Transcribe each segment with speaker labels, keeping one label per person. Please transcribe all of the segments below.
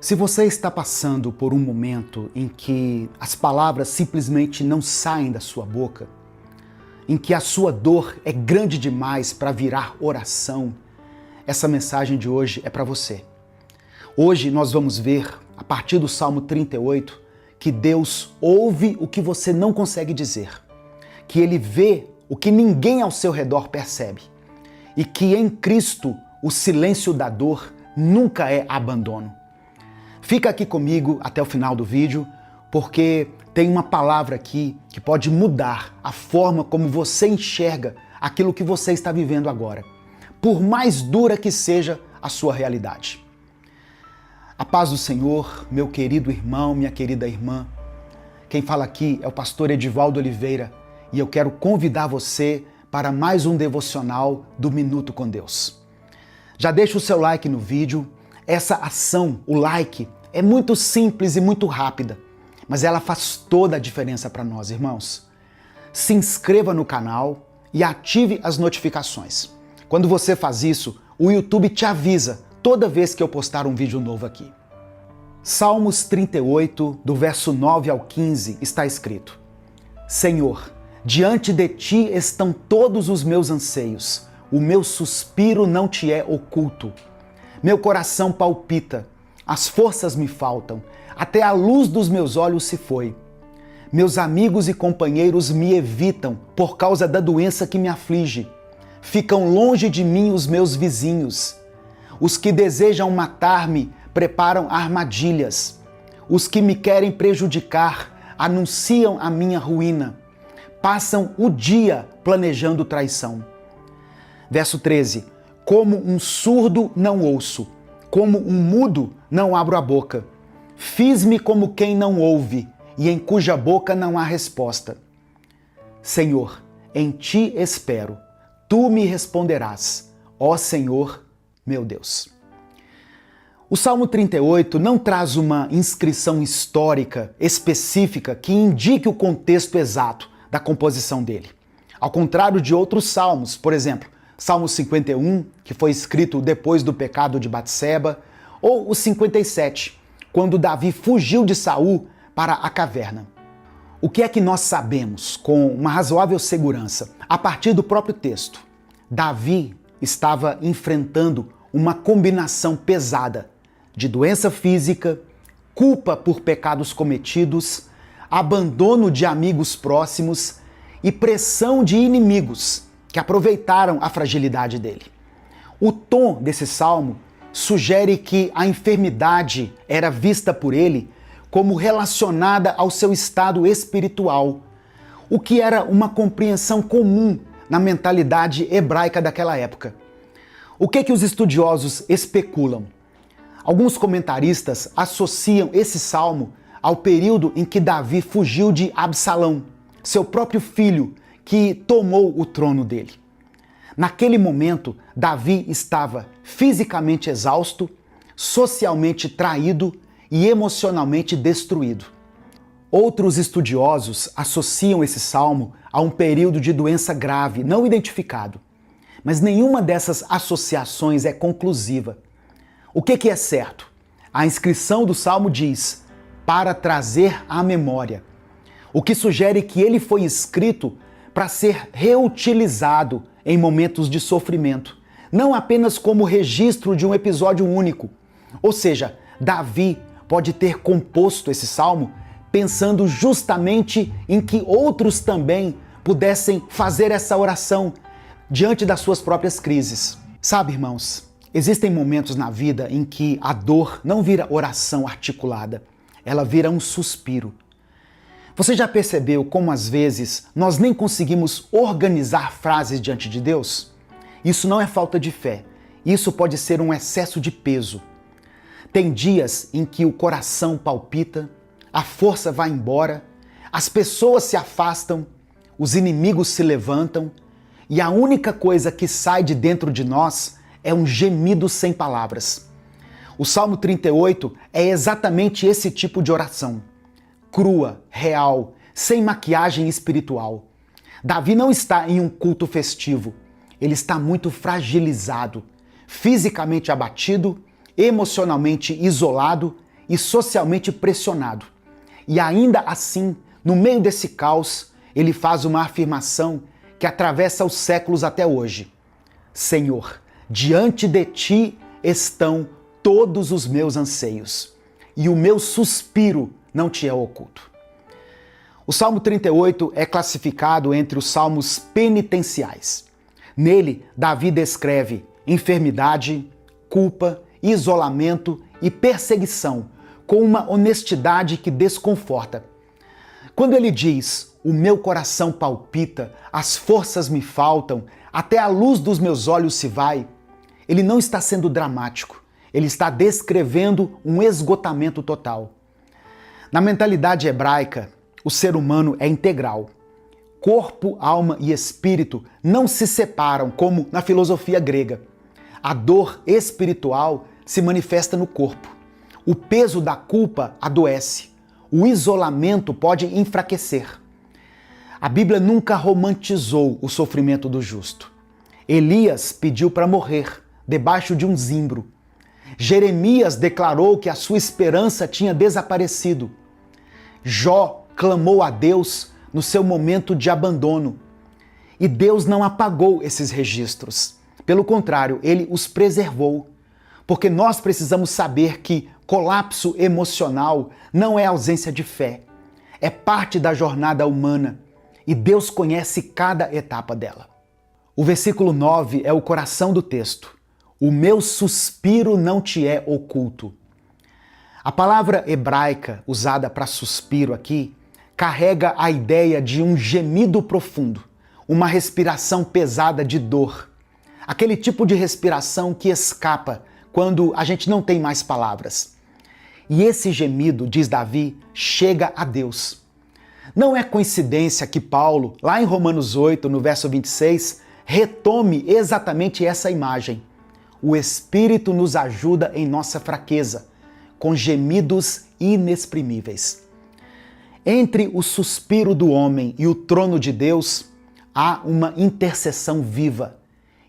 Speaker 1: Se você está passando por um momento em que as palavras simplesmente não saem da sua boca, em que a sua dor é grande demais para virar oração, essa mensagem de hoje é para você. Hoje nós vamos ver, a partir do Salmo 38, que Deus ouve o que você não consegue dizer, que Ele vê o que ninguém ao seu redor percebe e que em Cristo o silêncio da dor nunca é abandono. Fica aqui comigo até o final do vídeo, porque tem uma palavra aqui que pode mudar a forma como você enxerga aquilo que você está vivendo agora, por mais dura que seja a sua realidade. A paz do Senhor, meu querido irmão, minha querida irmã. Quem fala aqui é o pastor Edivaldo Oliveira e eu quero convidar você para mais um devocional do Minuto com Deus. Já deixa o seu like no vídeo. Essa ação, o like, é muito simples e muito rápida, mas ela faz toda a diferença para nós, irmãos. Se inscreva no canal e ative as notificações. Quando você faz isso, o YouTube te avisa toda vez que eu postar um vídeo novo aqui. Salmos 38, do verso 9 ao 15, está escrito: Senhor, diante de ti estão todos os meus anseios, o meu suspiro não te é oculto. Meu coração palpita, as forças me faltam, até a luz dos meus olhos se foi. Meus amigos e companheiros me evitam por causa da doença que me aflige. Ficam longe de mim os meus vizinhos. Os que desejam matar-me preparam armadilhas. Os que me querem prejudicar anunciam a minha ruína. Passam o dia planejando traição. Verso 13. Como um surdo não ouço, como um mudo não abro a boca. Fiz-me como quem não ouve e em cuja boca não há resposta. Senhor, em ti espero, tu me responderás, ó Senhor, meu Deus. O Salmo 38 não traz uma inscrição histórica específica que indique o contexto exato da composição dele. Ao contrário de outros salmos, por exemplo, Salmo 51, que foi escrito depois do pecado de Batseba, ou o 57, quando Davi fugiu de Saul para a caverna. O que é que nós sabemos com uma razoável segurança? A partir do próprio texto, Davi estava enfrentando uma combinação pesada de doença física, culpa por pecados cometidos, abandono de amigos próximos e pressão de inimigos que aproveitaram a fragilidade dele. O tom desse salmo sugere que a enfermidade era vista por ele como relacionada ao seu estado espiritual, o que era uma compreensão comum na mentalidade hebraica daquela época. O que os estudiosos especulam? Alguns comentaristas associam esse salmo ao período em que Davi fugiu de Absalão, seu próprio filho, que tomou o trono dele. Naquele momento, Davi estava fisicamente exausto, socialmente traído e emocionalmente destruído. Outros estudiosos associam esse salmo a um período de doença grave, não identificado. Mas nenhuma dessas associações é conclusiva. O que é certo? A inscrição do salmo diz, para trazer à memória, o que sugere que ele foi escrito para ser reutilizado em momentos de sofrimento, não apenas como registro de um episódio único. Ou seja, Davi pode ter composto esse salmo pensando justamente em que outros também pudessem fazer essa oração diante das suas próprias crises. Sabe, irmãos, existem momentos na vida em que a dor não vira oração articulada, ela vira um suspiro. Você já percebeu como às vezes nós nem conseguimos organizar frases diante de Deus? Isso não é falta de fé, isso pode ser um excesso de peso. Tem dias em que o coração palpita, a força vai embora, as pessoas se afastam, os inimigos se levantam e a única coisa que sai de dentro de nós é um gemido sem palavras. O Salmo 38 é exatamente esse tipo de oração. Crua, real, sem maquiagem espiritual. Davi não está em um culto festivo, ele está muito fragilizado, fisicamente abatido, emocionalmente isolado e socialmente pressionado. E ainda assim, no meio desse caos, ele faz uma afirmação que atravessa os séculos até hoje. Senhor, diante de ti estão todos os meus anseios, e o meu suspiro não te é oculto. O Salmo 38 é classificado entre os salmos penitenciais. Nele, Davi descreve enfermidade, culpa, isolamento e perseguição com uma honestidade que desconforta. Quando ele diz, o meu coração palpita, as forças me faltam, até a luz dos meus olhos se vai, ele não está sendo dramático, ele está descrevendo um esgotamento total. Na mentalidade hebraica, o ser humano é integral. Corpo, alma e espírito não se separam como na filosofia grega. A dor espiritual se manifesta no corpo. O peso da culpa adoece. O isolamento pode enfraquecer. A Bíblia nunca romantizou o sofrimento do justo. Elias pediu para morrer debaixo de um zimbro. Jeremias declarou que a sua esperança tinha desaparecido. Jó clamou a Deus no seu momento de abandono. E Deus não apagou esses registros. Pelo contrário, ele os preservou. Porque nós precisamos saber que colapso emocional não é ausência de fé. É parte da jornada humana. E Deus conhece cada etapa dela. O versículo 9 é o coração do texto. O meu suspiro não te é oculto. A palavra hebraica usada para suspiro aqui carrega a ideia de um gemido profundo, uma respiração pesada de dor. Aquele tipo de respiração que escapa quando a gente não tem mais palavras. E esse gemido, diz Davi, chega a Deus. Não é coincidência que Paulo, lá em Romanos 8, no verso 26, retome exatamente essa imagem. O Espírito nos ajuda em nossa fraqueza, com gemidos inexprimíveis. Entre o suspiro do homem e o trono de Deus, há uma intercessão viva.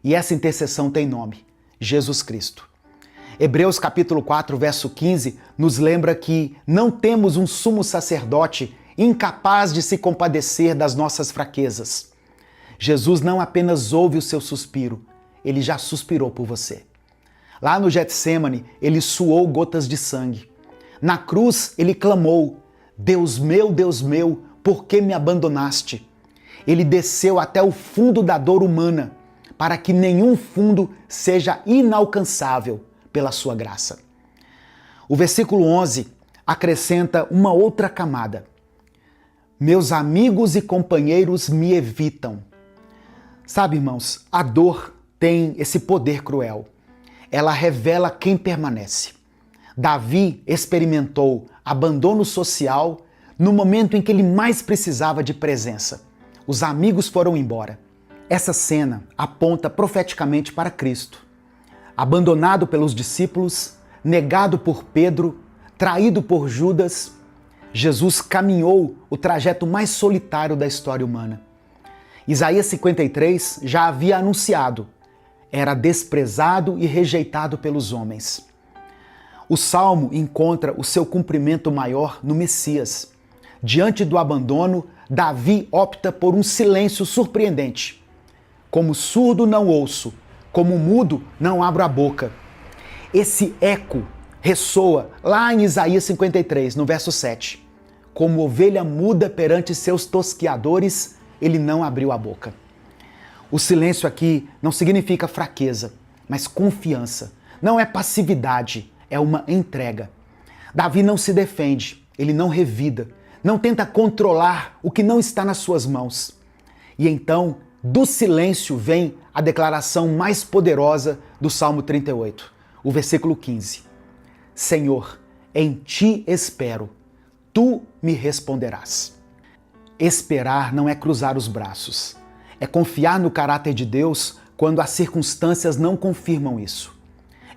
Speaker 1: E essa intercessão tem nome: Jesus Cristo. Hebreus capítulo 4, verso 15, nos lembra que não temos um sumo sacerdote incapaz de se compadecer das nossas fraquezas. Jesus não apenas ouve o seu suspiro, ele já suspirou por você. Lá no Getsêmani, ele suou gotas de sangue. Na cruz, ele clamou: Deus meu, por que me abandonaste? Ele desceu até o fundo da dor humana, para que nenhum fundo seja inalcançável pela sua graça. O versículo 11 acrescenta uma outra camada. Meus amigos e companheiros me evitam. Sabe, irmãos, a dor tem esse poder cruel. Ela revela quem permanece. Davi experimentou abandono social no momento em que ele mais precisava de presença. Os amigos foram embora. Essa cena aponta profeticamente para Cristo. Abandonado pelos discípulos, negado por Pedro, traído por Judas, Jesus caminhou o trajeto mais solitário da história humana. Isaías 53 já havia anunciado: era desprezado e rejeitado pelos homens. O Salmo encontra o seu cumprimento maior no Messias. Diante do abandono, Davi opta por um silêncio surpreendente. Como surdo não ouço, como mudo não abro a boca. Esse eco ressoa lá em Isaías 53, no verso 7. Como ovelha muda perante seus tosquiadores, ele não abriu a boca. O silêncio aqui não significa fraqueza, mas confiança. Não é passividade, é uma entrega. Davi não se defende, ele não revida, não tenta controlar o que não está nas suas mãos. E então, do silêncio vem a declaração mais poderosa do Salmo 38, o versículo 15. Senhor, em ti espero, tu me responderás. Esperar não é cruzar os braços. É confiar no caráter de Deus quando as circunstâncias não confirmam isso.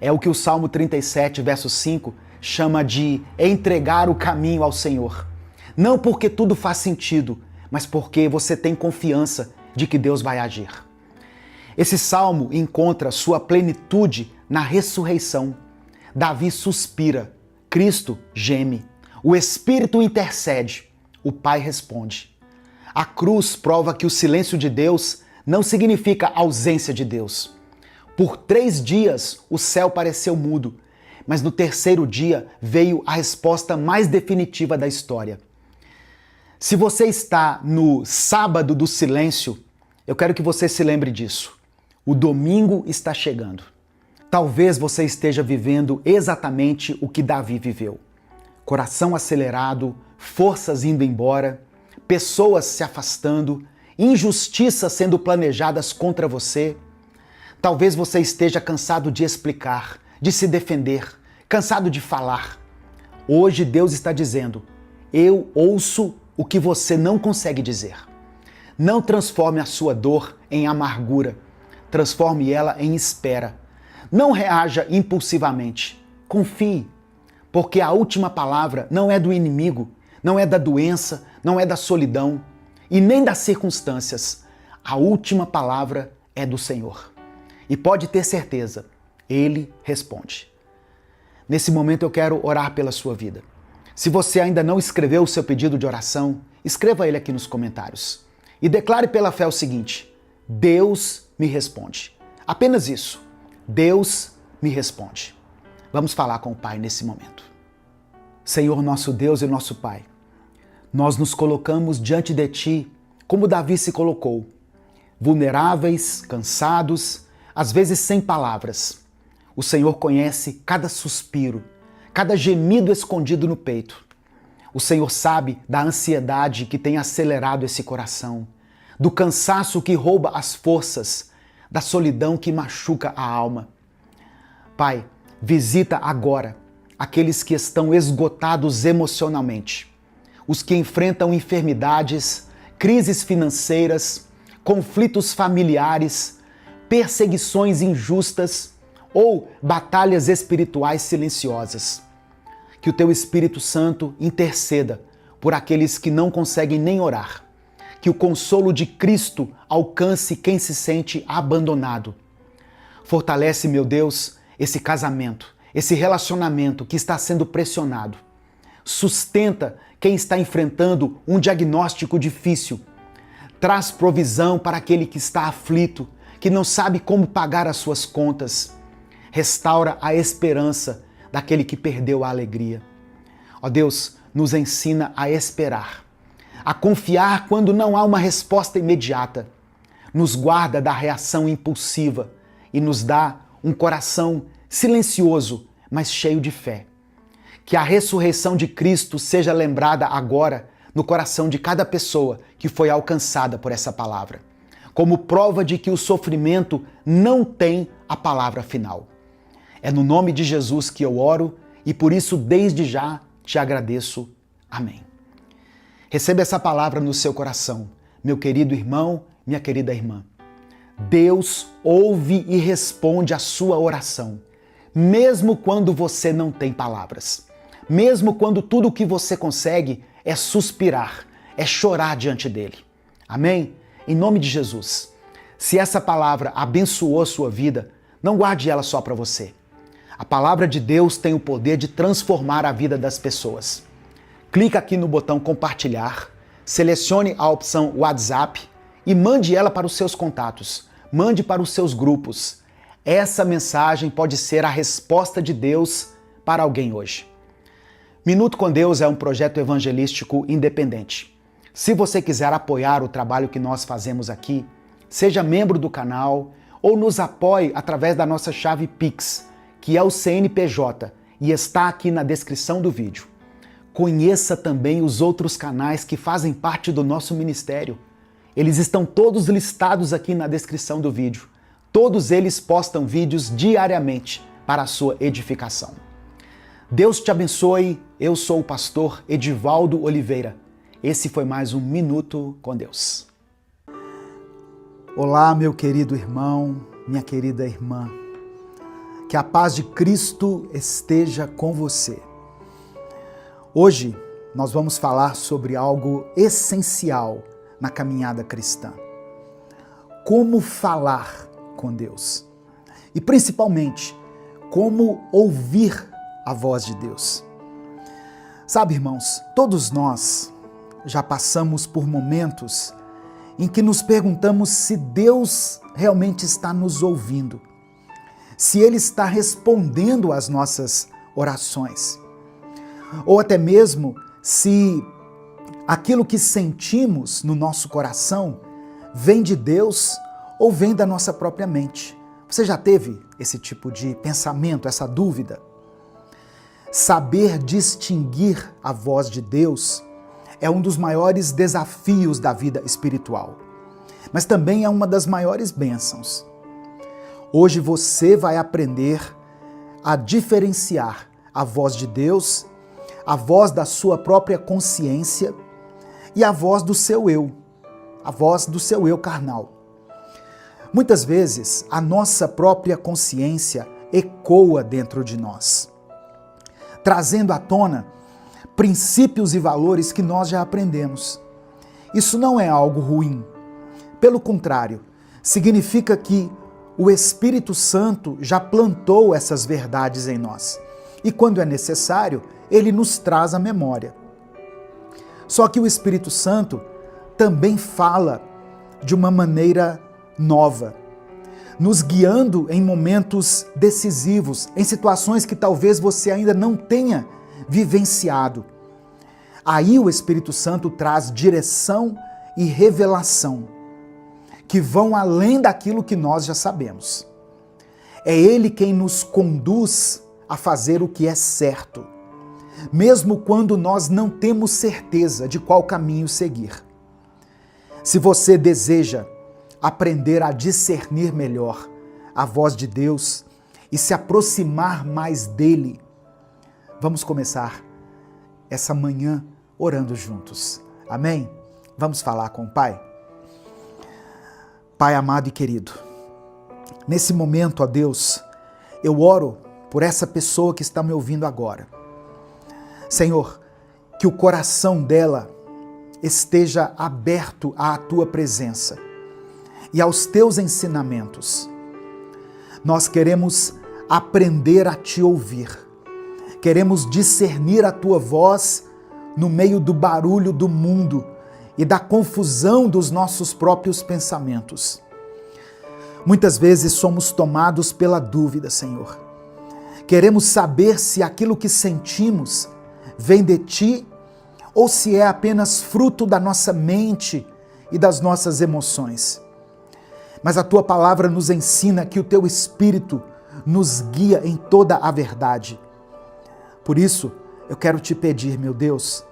Speaker 1: É o que o Salmo 37, verso 5, chama de entregar o caminho ao Senhor. Não porque tudo faz sentido, mas porque você tem confiança de que Deus vai agir. Esse salmo encontra sua plenitude na ressurreição. Davi suspira, Cristo geme, o Espírito intercede, o Pai responde. A cruz prova que o silêncio de Deus não significa ausência de Deus. Por 3 dias o céu pareceu mudo, mas no terceiro dia veio a resposta mais definitiva da história. Se você está no sábado do silêncio, eu quero que você se lembre disso. O domingo está chegando. Talvez você esteja vivendo exatamente o que Davi viveu. Coração acelerado, forças indo embora, pessoas se afastando, injustiças sendo planejadas contra você. Talvez você esteja cansado de explicar, de se defender, cansado de falar. Hoje Deus está dizendo: eu ouço o que você não consegue dizer. Não transforme a sua dor em amargura, transforme ela em espera. Não reaja impulsivamente, confie, porque a última palavra não é do inimigo, não é da doença, não é da solidão e nem das circunstâncias. A última palavra é do Senhor. E pode ter certeza, Ele responde. Nesse momento eu quero orar pela sua vida. Se você ainda não escreveu o seu pedido de oração, escreva ele aqui nos comentários. E declare pela fé o seguinte: Deus me responde. Apenas isso. Deus me responde. Vamos falar com o Pai nesse momento. Senhor, nosso Deus e nosso Pai, nós nos colocamos diante de Ti como Davi se colocou, vulneráveis, cansados, às vezes sem palavras. O Senhor conhece cada suspiro, cada gemido escondido no peito. O Senhor sabe da ansiedade que tem acelerado esse coração, do cansaço que rouba as forças, da solidão que machuca a alma. Pai, visita agora aqueles que estão esgotados emocionalmente, os que enfrentam enfermidades, crises financeiras, conflitos familiares, perseguições injustas ou batalhas espirituais silenciosas. Que o Teu Espírito Santo interceda por aqueles que não conseguem nem orar. Que o consolo de Cristo alcance quem se sente abandonado. Fortalece, meu Deus, esse casamento, esse relacionamento que está sendo pressionado. Sustenta quem está enfrentando um diagnóstico difícil. Traz provisão para aquele que está aflito, que não sabe como pagar as suas contas. Restaura a esperança daquele que perdeu a alegria. Ó Deus, nos ensina a esperar, a confiar quando não há uma resposta imediata. Nos guarda da reação impulsiva e nos dá um coração silencioso, mas cheio de fé. Que a ressurreição de Cristo seja lembrada agora no coração de cada pessoa que foi alcançada por essa palavra, como prova de que o sofrimento não tem a palavra final. É no nome de Jesus que eu oro e por isso desde já te agradeço. Amém. Receba essa palavra no seu coração, meu querido irmão, minha querida irmã. Deus ouve e responde a sua oração, mesmo quando você não tem palavras, mesmo quando tudo o que você consegue é suspirar, é chorar diante dele. Amém? Em nome de Jesus. Se essa palavra abençoou a sua vida, não guarde ela só para você. A palavra de Deus tem o poder de transformar a vida das pessoas. Clica aqui no botão compartilhar, selecione a opção WhatsApp e mande ela para os seus contatos, mande para os seus grupos. Essa mensagem pode ser a resposta de Deus para alguém hoje. Minuto com Deus é um projeto evangelístico independente. Se você quiser apoiar o trabalho que nós fazemos aqui, seja membro do canal ou nos apoie através da nossa chave Pix, que é o CNPJ e está aqui na descrição do vídeo. Conheça também os outros canais que fazem parte do nosso ministério. Eles estão todos listados aqui na descrição do vídeo. Todos eles postam vídeos diariamente para a sua edificação. Deus te abençoe. Eu sou o pastor Edivaldo Oliveira. Esse foi mais um Minuto com Deus. Olá, meu querido irmão, minha querida irmã. Que a paz de Cristo esteja com você. Hoje nós vamos falar sobre algo essencial na caminhada cristã. Como falar com Deus. E principalmente, como ouvir a voz de Deus. Sabe, irmãos, todos nós já passamos por momentos em que nos perguntamos se Deus realmente está nos ouvindo, se Ele está respondendo às nossas orações, ou até mesmo se aquilo que sentimos no nosso coração vem de Deus ou vem da nossa própria mente. Você já teve esse tipo de pensamento, essa dúvida? Saber distinguir a voz de Deus é um dos maiores desafios da vida espiritual, mas também é uma das maiores bênçãos. Hoje você vai aprender a diferenciar a voz de Deus, a voz da sua própria consciência e a voz do seu eu, a voz do seu eu carnal. Muitas vezes a nossa própria consciência ecoa dentro de nós, trazendo à tona princípios e valores que nós já aprendemos. Isso não é algo ruim. Pelo contrário, significa que o Espírito Santo já plantou essas verdades em nós. E quando é necessário, ele nos traz à memória. Só que o Espírito Santo também fala de uma maneira nova, nos guiando em momentos decisivos, em situações que talvez você ainda não tenha vivenciado. Aí o Espírito Santo traz direção e revelação, que vão além daquilo que nós já sabemos. É Ele quem nos conduz a fazer o que é certo, mesmo quando nós não temos certeza de qual caminho seguir. Se você deseja aprender a discernir melhor a voz de Deus e se aproximar mais dele, vamos começar essa manhã orando juntos. Amém? Vamos falar com o Pai? Pai amado e querido, nesse momento, ó Deus, eu oro por essa pessoa que está me ouvindo agora. Senhor, que o coração dela esteja aberto à Tua presença e aos Teus ensinamentos. Nós queremos aprender a Te ouvir. Queremos discernir a Tua voz no meio do barulho do mundo e da confusão dos nossos próprios pensamentos. Muitas vezes somos tomados pela dúvida, Senhor. Queremos saber se aquilo que sentimos vem de Ti ou se é apenas fruto da nossa mente e das nossas emoções. Mas a Tua palavra nos ensina que o Teu Espírito nos guia em toda a verdade. Por isso, eu quero Te pedir, meu Deus,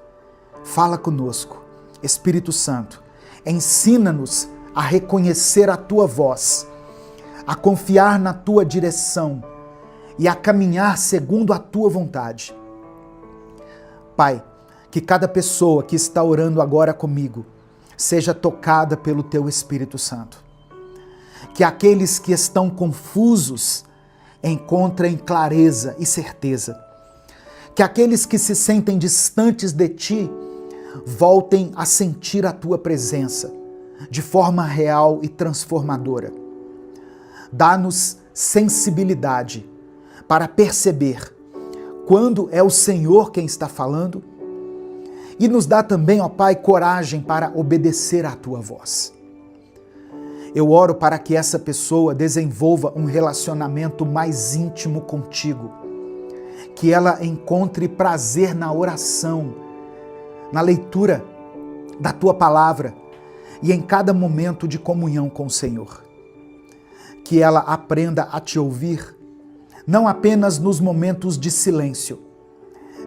Speaker 1: fala conosco. Espírito Santo, ensina-nos a reconhecer a Tua voz, a confiar na Tua direção e a caminhar segundo a Tua vontade. Pai, que cada pessoa que está orando agora comigo seja tocada pelo Teu Espírito Santo. Que aqueles que estão confusos encontrem clareza e certeza. Que aqueles que se sentem distantes de Ti voltem a sentir a Tua presença de forma real e transformadora. Dá-nos sensibilidade para perceber quando é o Senhor quem está falando e nos dá também, ó Pai, coragem para obedecer à Tua voz. Eu oro para que essa pessoa desenvolva um relacionamento mais íntimo contigo, que ela encontre prazer na oração, na leitura da Tua palavra e em cada momento de comunhão com o Senhor. Que ela aprenda a Te ouvir, não apenas nos momentos de silêncio,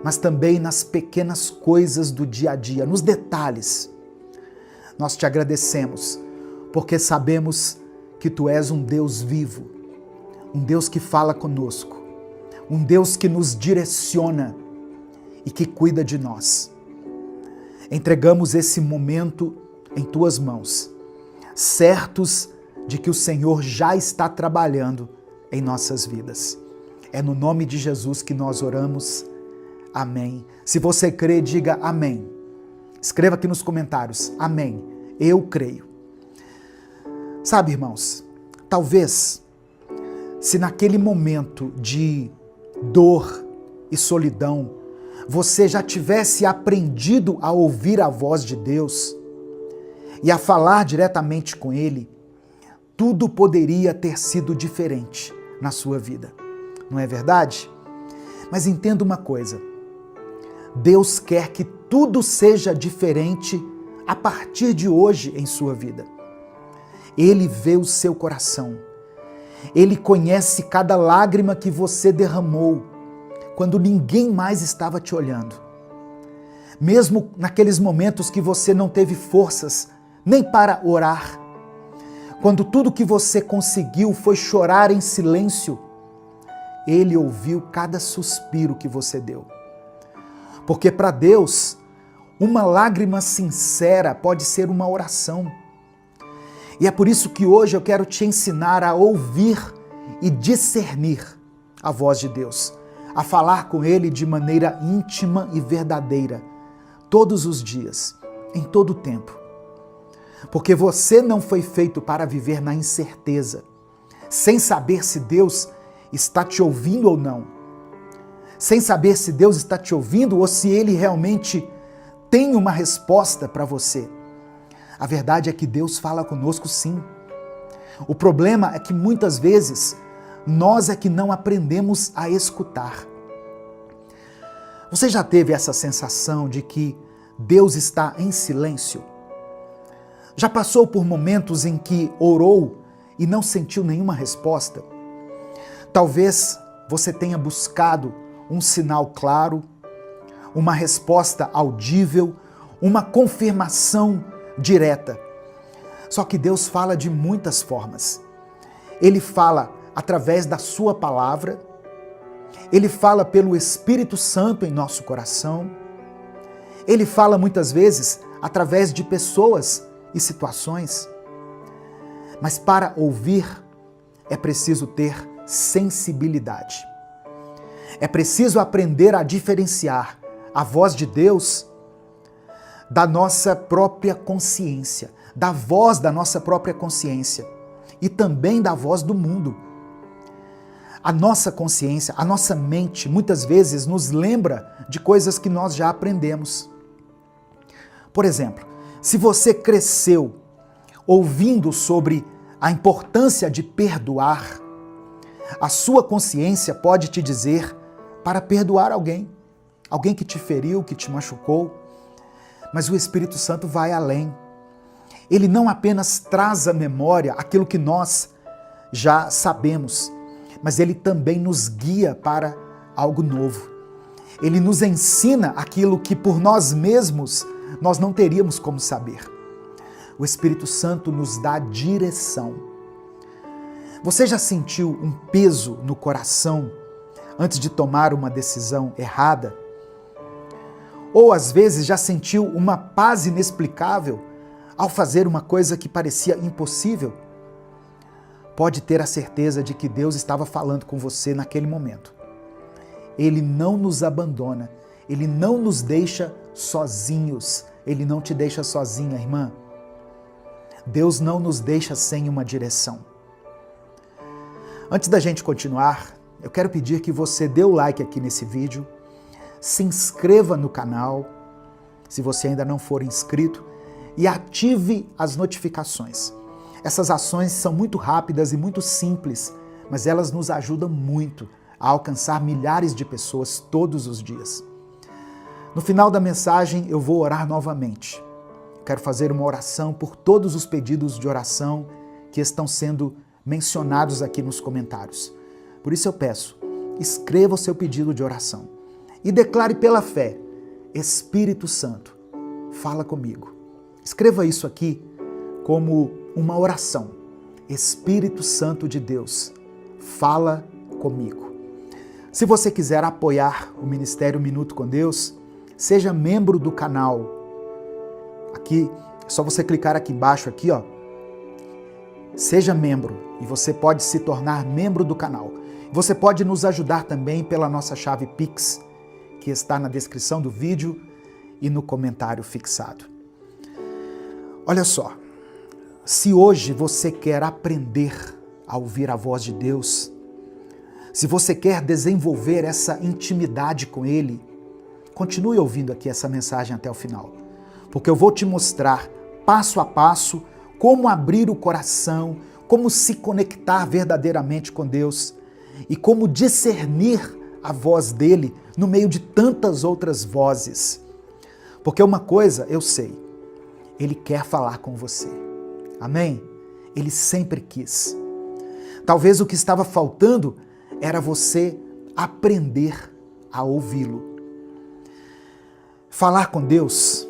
Speaker 1: mas também nas pequenas coisas do dia a dia, nos detalhes. Nós Te agradecemos, porque sabemos que Tu és um Deus vivo, um Deus que fala conosco, um Deus que nos direciona e que cuida de nós. Entregamos esse momento em Tuas mãos, certos de que o Senhor já está trabalhando em nossas vidas. É no nome de Jesus que nós oramos. Amém. Se você crê, diga amém. Escreva aqui nos comentários, amém. Eu creio. Sabe, irmãos, talvez se naquele momento de dor e solidão você já tivesse aprendido a ouvir a voz de Deus e a falar diretamente com Ele, tudo poderia ter sido diferente na sua vida. Não é verdade? Mas entenda uma coisa. Deus quer que tudo seja diferente a partir de hoje em sua vida. Ele vê o seu coração. Ele conhece cada lágrima que você derramou quando ninguém mais estava te olhando. Mesmo naqueles momentos que você não teve forças nem para orar, quando tudo que você conseguiu foi chorar em silêncio, Ele ouviu cada suspiro que você deu. Porque para Deus, uma lágrima sincera pode ser uma oração. E é por isso que hoje eu quero te ensinar a ouvir e discernir a voz de Deus, a falar com Ele de maneira íntima e verdadeira, todos os dias, em todo o tempo. Porque você não foi feito para viver na incerteza, sem saber se Deus está te ouvindo ou não, sem saber se Deus está te ouvindo ou se Ele realmente tem uma resposta para você. A verdade é que Deus fala conosco sim. O problema é que muitas vezes nós é que não aprendemos a escutar. Você já teve essa sensação de que Deus está em silêncio? Já passou por momentos em que orou e não sentiu nenhuma resposta? Talvez você tenha buscado um sinal claro, uma resposta audível, uma confirmação direta. Só que Deus fala de muitas formas. Ele fala através da sua palavra, Ele fala pelo Espírito Santo em nosso coração, Ele fala muitas vezes através de pessoas e situações. Mas para ouvir é preciso ter sensibilidade. É preciso aprender a diferenciar a voz de Deus da nossa própria consciência, da voz da nossa própria consciência e também da voz do mundo. A nossa consciência, a nossa mente, muitas vezes nos lembra de coisas que nós já aprendemos. Por exemplo, se você cresceu ouvindo sobre a importância de perdoar, a sua consciência pode te dizer para perdoar alguém que te feriu, que te machucou. Mas o Espírito Santo vai além. Ele não apenas traz à memória aquilo que nós já sabemos, mas ele também nos guia para algo novo. Ele nos ensina aquilo que por nós mesmos nós não teríamos como saber. O Espírito Santo nos dá direção. Você já sentiu um peso no coração antes de tomar uma decisão errada? Ou às vezes já sentiu uma paz inexplicável ao fazer uma coisa que parecia impossível? Pode ter a certeza de que Deus estava falando com você naquele momento. Ele não nos abandona, Ele não nos deixa sozinhos, Ele não te deixa sozinha, irmã. Deus não nos deixa sem uma direção. Antes da gente continuar, eu quero pedir que você dê o like aqui nesse vídeo, se inscreva no canal, se você ainda não for inscrito, e ative as notificações. Essas ações são muito rápidas e muito simples, mas elas nos ajudam muito a alcançar milhares de pessoas todos os dias. No final da mensagem eu vou orar novamente. Quero fazer uma oração por todos os pedidos de oração que estão sendo mencionados aqui nos comentários. Por isso eu peço, escreva o seu pedido de oração e declare pela fé: Espírito Santo, fala comigo. Escreva isso aqui como uma oração. Espírito Santo de Deus, fala comigo. Se você quiser apoiar o Ministério Minuto com Deus, seja membro do canal. Aqui, é só você clicar aqui embaixo, aqui, ó. Seja membro e você pode se tornar membro do canal. Você pode nos ajudar também pela nossa chave Pix, que está na descrição do vídeo e no comentário fixado. Olha só, se hoje você quer aprender a ouvir a voz de Deus, se você quer desenvolver essa intimidade com Ele, continue ouvindo aqui essa mensagem até o final, porque eu vou te mostrar passo a passo como abrir o coração, como se conectar verdadeiramente com Deus e como discernir a voz dele no meio de tantas outras vozes. Porque uma coisa eu sei, ele quer falar com você. Amém? Ele sempre quis. Talvez o que estava faltando era você aprender a ouvi-lo. Falar com Deus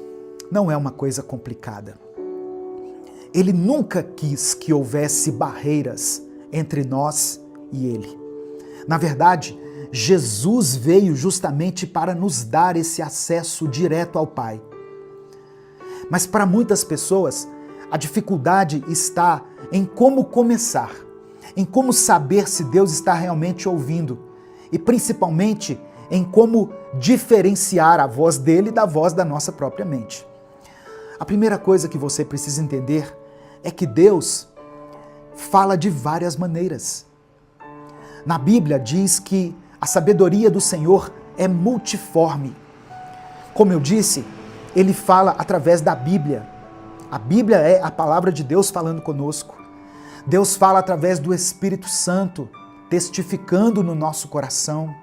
Speaker 1: não é uma coisa complicada. Ele nunca quis que houvesse barreiras entre nós e ele. Na verdade, Jesus veio justamente para nos dar esse acesso direto ao Pai. Mas para muitas pessoas, a dificuldade está em como começar, em como saber se Deus está realmente ouvindo e principalmente em como diferenciar a voz dele da voz da nossa própria mente. A primeira coisa que você precisa entender é que Deus fala de várias maneiras. Na Bíblia diz que a sabedoria do Senhor é multiforme. Como eu disse, ele fala através da Bíblia. A Bíblia é a palavra de Deus falando conosco. Deus fala através do Espírito Santo, testificando no nosso coração.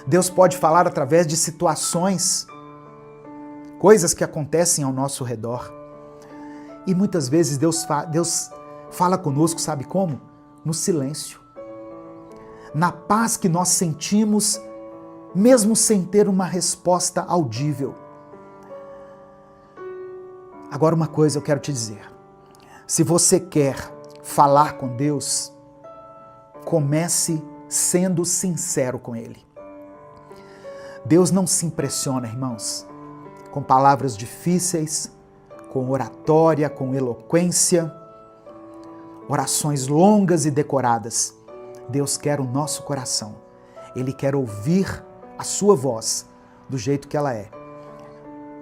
Speaker 1: Deus pode falar através de situações, coisas que acontecem ao nosso redor. E muitas vezes Deus fala conosco, sabe como? No silêncio. Na paz que nós sentimos, mesmo sem ter uma resposta audível. Agora uma coisa eu quero te dizer. Se você quer falar com Deus, comece sendo sincero com Ele. Deus não se impressiona, irmãos, com palavras difíceis, com oratória, com eloquência, orações longas e decoradas. Deus quer o nosso coração. Ele quer ouvir a sua voz do jeito que ela é.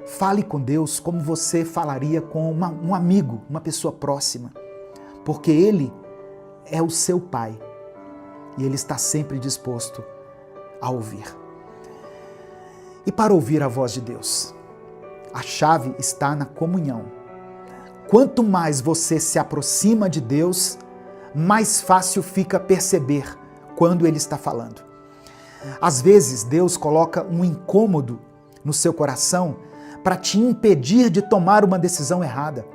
Speaker 1: Fale com Deus como você falaria com um amigo, uma pessoa próxima, porque Ele é o seu Pai e Ele está sempre disposto a ouvir. E para ouvir a voz de Deus, a chave está na comunhão. Quanto mais você se aproxima de Deus, mais fácil fica perceber quando Ele está falando. Às vezes, Deus coloca um incômodo no seu coração para te impedir de tomar uma decisão errada.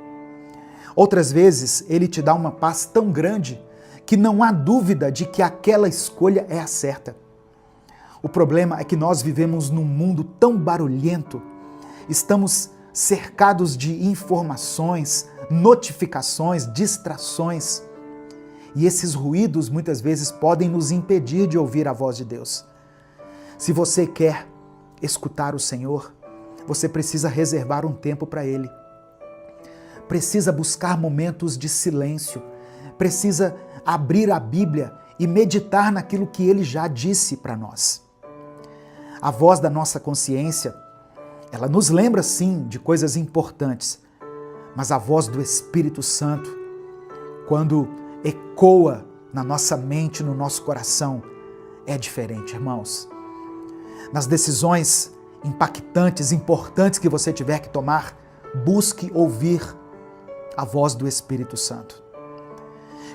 Speaker 1: Outras vezes, Ele te dá uma paz tão grande que não há dúvida de que aquela escolha é a certa. O problema é que nós vivemos num mundo tão barulhento, estamos cercados de informações, notificações, distrações, e esses ruídos muitas vezes podem nos impedir de ouvir a voz de Deus. Se você quer escutar o Senhor, você precisa reservar um tempo para Ele. Precisa buscar momentos de silêncio, precisa abrir a Bíblia e meditar naquilo que Ele já disse para nós. A voz da nossa consciência, ela nos lembra sim de coisas importantes, mas a voz do Espírito Santo, quando ecoa na nossa mente, no nosso coração, é diferente, irmãos. Nas decisões impactantes, importantes que você tiver que tomar, busque ouvir a voz do Espírito Santo.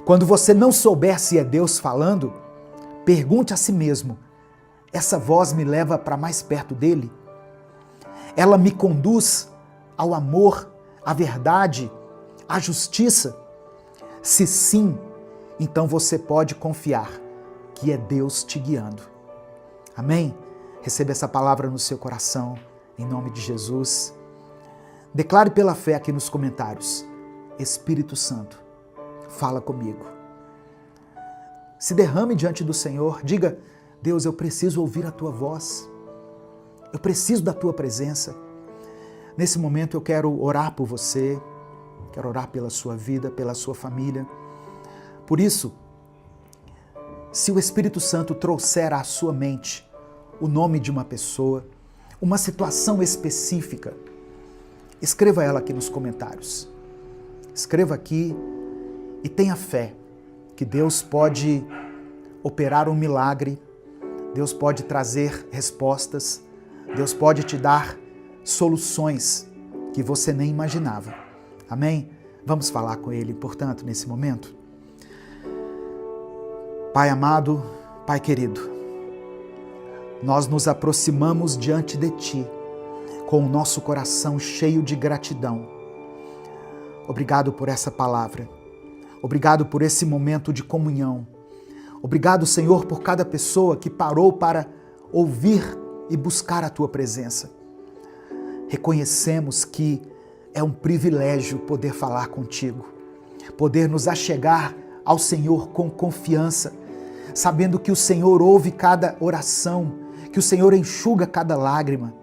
Speaker 1: Quando você não souber se é Deus falando, pergunte a si mesmo: essa voz me leva para mais perto dele? Ela me conduz ao amor, à verdade, à justiça? Se sim, então você pode confiar que é Deus te guiando. Amém? Receba essa palavra no seu coração, em nome de Jesus. Declare pela fé aqui nos comentários: Espírito Santo, fala comigo. Se derrame diante do Senhor, diga: Deus, eu preciso ouvir a Tua voz. Eu preciso da Tua presença. Nesse momento eu quero orar por você, quero orar pela sua vida, pela sua família. Por isso, se o Espírito Santo trouxer à sua mente o nome de uma pessoa, uma situação específica, escreva ela aqui nos comentários. Escreva aqui e tenha fé que Deus pode operar um milagre, Deus pode trazer respostas,
Speaker 2: Deus pode te dar soluções que você nem imaginava. Amém? Vamos falar com Ele, portanto, nesse momento. Pai amado, Pai querido, nós nos aproximamos diante de Ti com o nosso coração cheio de gratidão. Obrigado por essa palavra. Obrigado por esse momento de comunhão. Obrigado, Senhor, por cada pessoa que parou para ouvir e buscar a Tua presença. Reconhecemos que é um privilégio poder falar contigo, poder nos achegar ao Senhor com confiança, sabendo que o Senhor ouve cada oração, que o Senhor enxuga cada lágrima.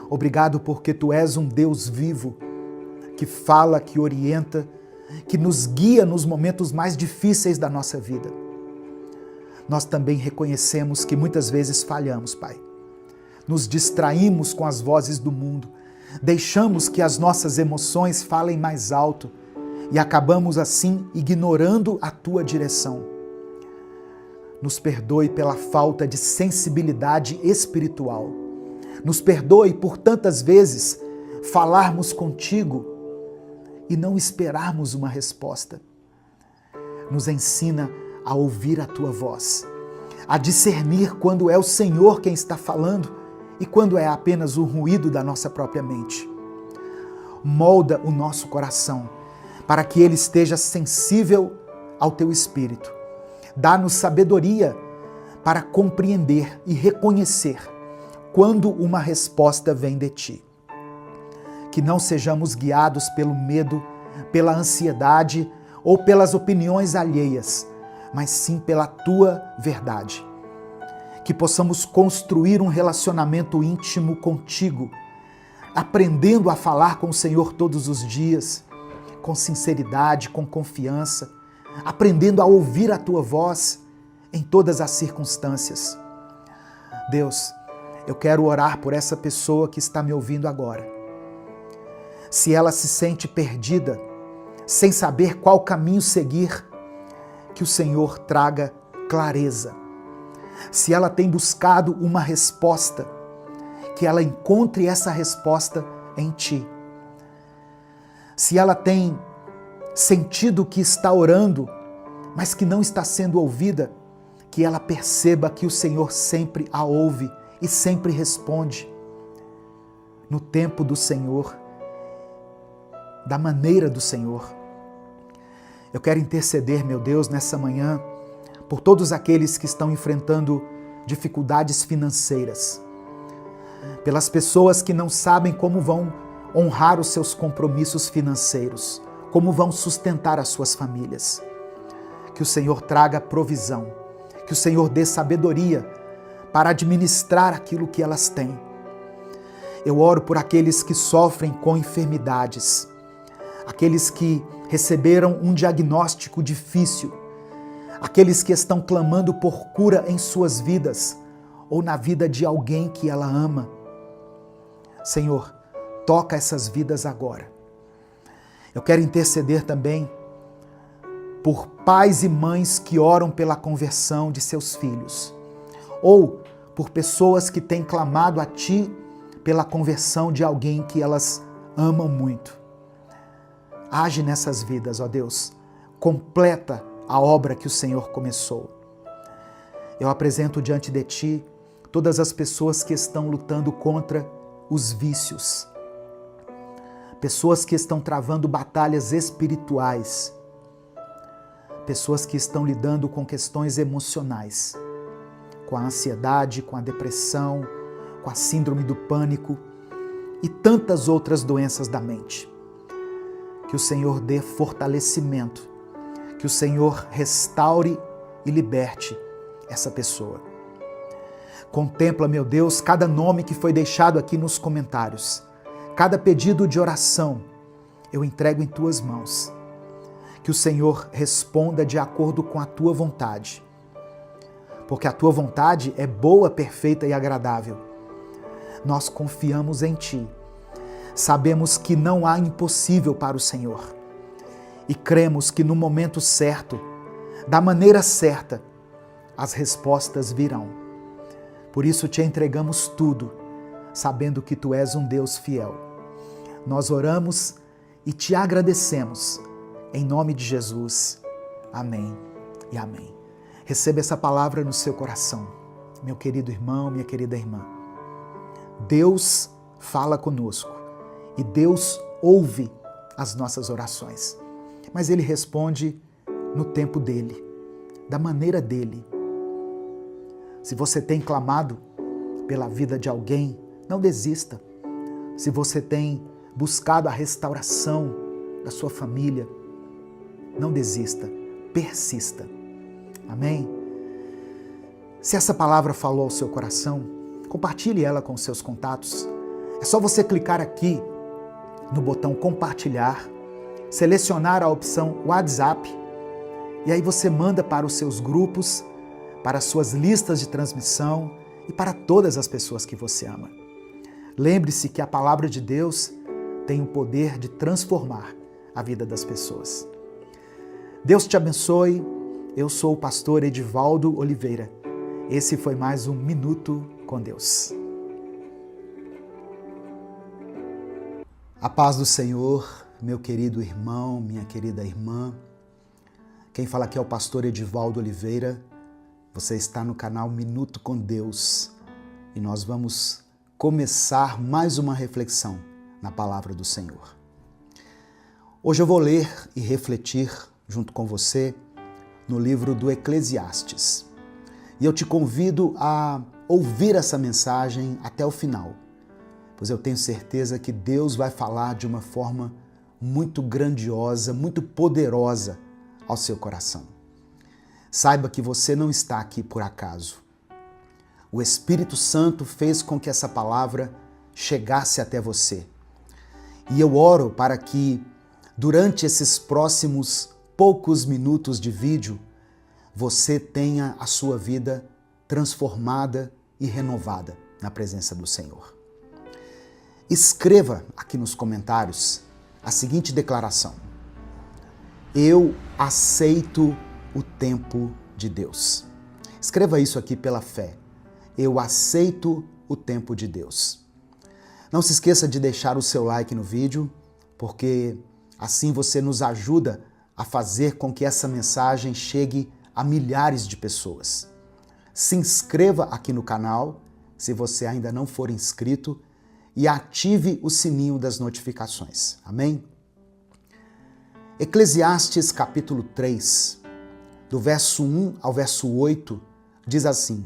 Speaker 2: Obrigado porque Tu és um Deus vivo, que fala, que orienta, que nos guia nos momentos mais difíceis da nossa vida. Nós também reconhecemos que muitas vezes falhamos, Pai. Nos distraímos com as vozes do mundo, deixamos que as nossas emoções falem mais alto e acabamos assim ignorando a Tua direção. Nos perdoe pela falta de sensibilidade espiritual. Nos perdoe por tantas vezes falarmos contigo e não esperarmos uma resposta. Nos ensina a ouvir a Tua voz, a discernir quando é o Senhor quem está falando e quando é apenas o ruído da nossa própria mente. Molda o nosso coração para que ele esteja sensível ao Teu Espírito. Dá-nos sabedoria para compreender e reconhecer quando uma resposta vem de Ti. Que não sejamos guiados pelo medo, pela ansiedade ou pelas opiniões alheias, mas sim pela Tua verdade. Que possamos construir um relacionamento íntimo contigo, aprendendo a falar com o Senhor todos os dias, com sinceridade, com confiança, aprendendo a ouvir a Tua voz em todas as circunstâncias. Deus, eu quero orar por essa pessoa que está me ouvindo agora. Se ela se sente perdida, sem saber qual caminho seguir, que o Senhor traga clareza. Se ela tem buscado uma resposta, que ela encontre essa resposta em Ti. Se ela tem sentido que está orando, mas que não está sendo ouvida, que ela perceba que o Senhor sempre a ouve e sempre responde no tempo do Senhor, da maneira do Senhor. Eu quero interceder, meu Deus, nessa manhã, por todos aqueles que estão enfrentando dificuldades financeiras, pelas pessoas que não sabem como vão honrar os seus compromissos financeiros, como vão sustentar as suas famílias. Que o Senhor traga provisão, que o Senhor dê sabedoria para administrar aquilo que elas têm. Eu oro por aqueles que sofrem com enfermidades, aqueles que receberam um diagnóstico difícil, aqueles que estão clamando por cura em suas vidas ou na vida de alguém que ela ama. Senhor, toca essas vidas agora. Eu quero interceder também por pais e mães que oram pela conversão de seus filhos, ou por pessoas que têm clamado a Ti pela conversão de alguém que elas amam muito. Age nessas vidas, ó Deus, completa a obra que o Senhor começou. Eu apresento diante de Ti todas as pessoas que estão lutando contra os vícios, pessoas que estão travando batalhas espirituais, pessoas que estão lidando com questões emocionais, com a ansiedade, com a depressão, com a síndrome do pânico e tantas outras doenças da mente. Que o Senhor dê fortalecimento, que o Senhor restaure e liberte essa pessoa. Contempla, meu Deus, cada nome que foi deixado aqui nos comentários, cada pedido de oração, eu entrego em Tuas mãos. Que o Senhor responda de acordo com a Tua vontade, porque a Tua vontade é boa, perfeita e agradável. Nós confiamos em Ti, sabemos que não há impossível para o Senhor e cremos que no momento certo, da maneira certa, as respostas virão. Por isso Te entregamos tudo, sabendo que Tu és um Deus fiel. Nós oramos e Te agradecemos, em nome de Jesus. Amém e amém. Receba essa palavra no seu coração, meu querido irmão, minha querida irmã. Deus fala conosco e Deus ouve as nossas orações, mas Ele responde no tempo dEle, da maneira dEle. Se você tem clamado pela vida de alguém, não desista. Se você tem buscado a restauração da sua família, não desista, persista. Amém? Se essa palavra falou ao seu coração, compartilhe ela com os seus contatos. É só você clicar aqui no botão compartilhar, selecionar a opção WhatsApp e aí você manda para os seus grupos, para as suas listas de transmissão e para todas as pessoas que você ama. Lembre-se que a palavra de Deus tem o poder de transformar a vida das pessoas. Deus te abençoe. Eu sou o pastor Edivaldo Oliveira. Esse foi mais um Minuto com Deus. A paz do Senhor, meu querido irmão, minha querida irmã. Quem fala aqui é o pastor Edivaldo Oliveira. Você está no canal Minuto com Deus e nós vamos começar mais uma reflexão na palavra do Senhor. Hoje eu vou ler e refletir junto com você no livro do Eclesiastes. E eu te convido a ouvir essa mensagem até o final, pois eu tenho certeza que Deus vai falar de uma forma muito grandiosa, muito poderosa ao seu coração. Saiba que você não está aqui por acaso. O Espírito Santo fez com que essa palavra chegasse até você. E eu oro para que, durante esses próximos poucos minutos de vídeo, você tenha a sua vida transformada e renovada na presença do Senhor. Escreva aqui nos comentários a seguinte declaração: eu aceito o tempo de Deus. Escreva isso aqui pela fé. Eu aceito o tempo de Deus. Não se esqueça de deixar o seu like no vídeo, porque assim você nos ajuda a fazer com que essa mensagem chegue a milhares de pessoas. Se inscreva aqui no canal, se você ainda não for inscrito, e ative o sininho das notificações. Amém? Eclesiastes capítulo 3, do verso 1 ao verso 8, diz assim: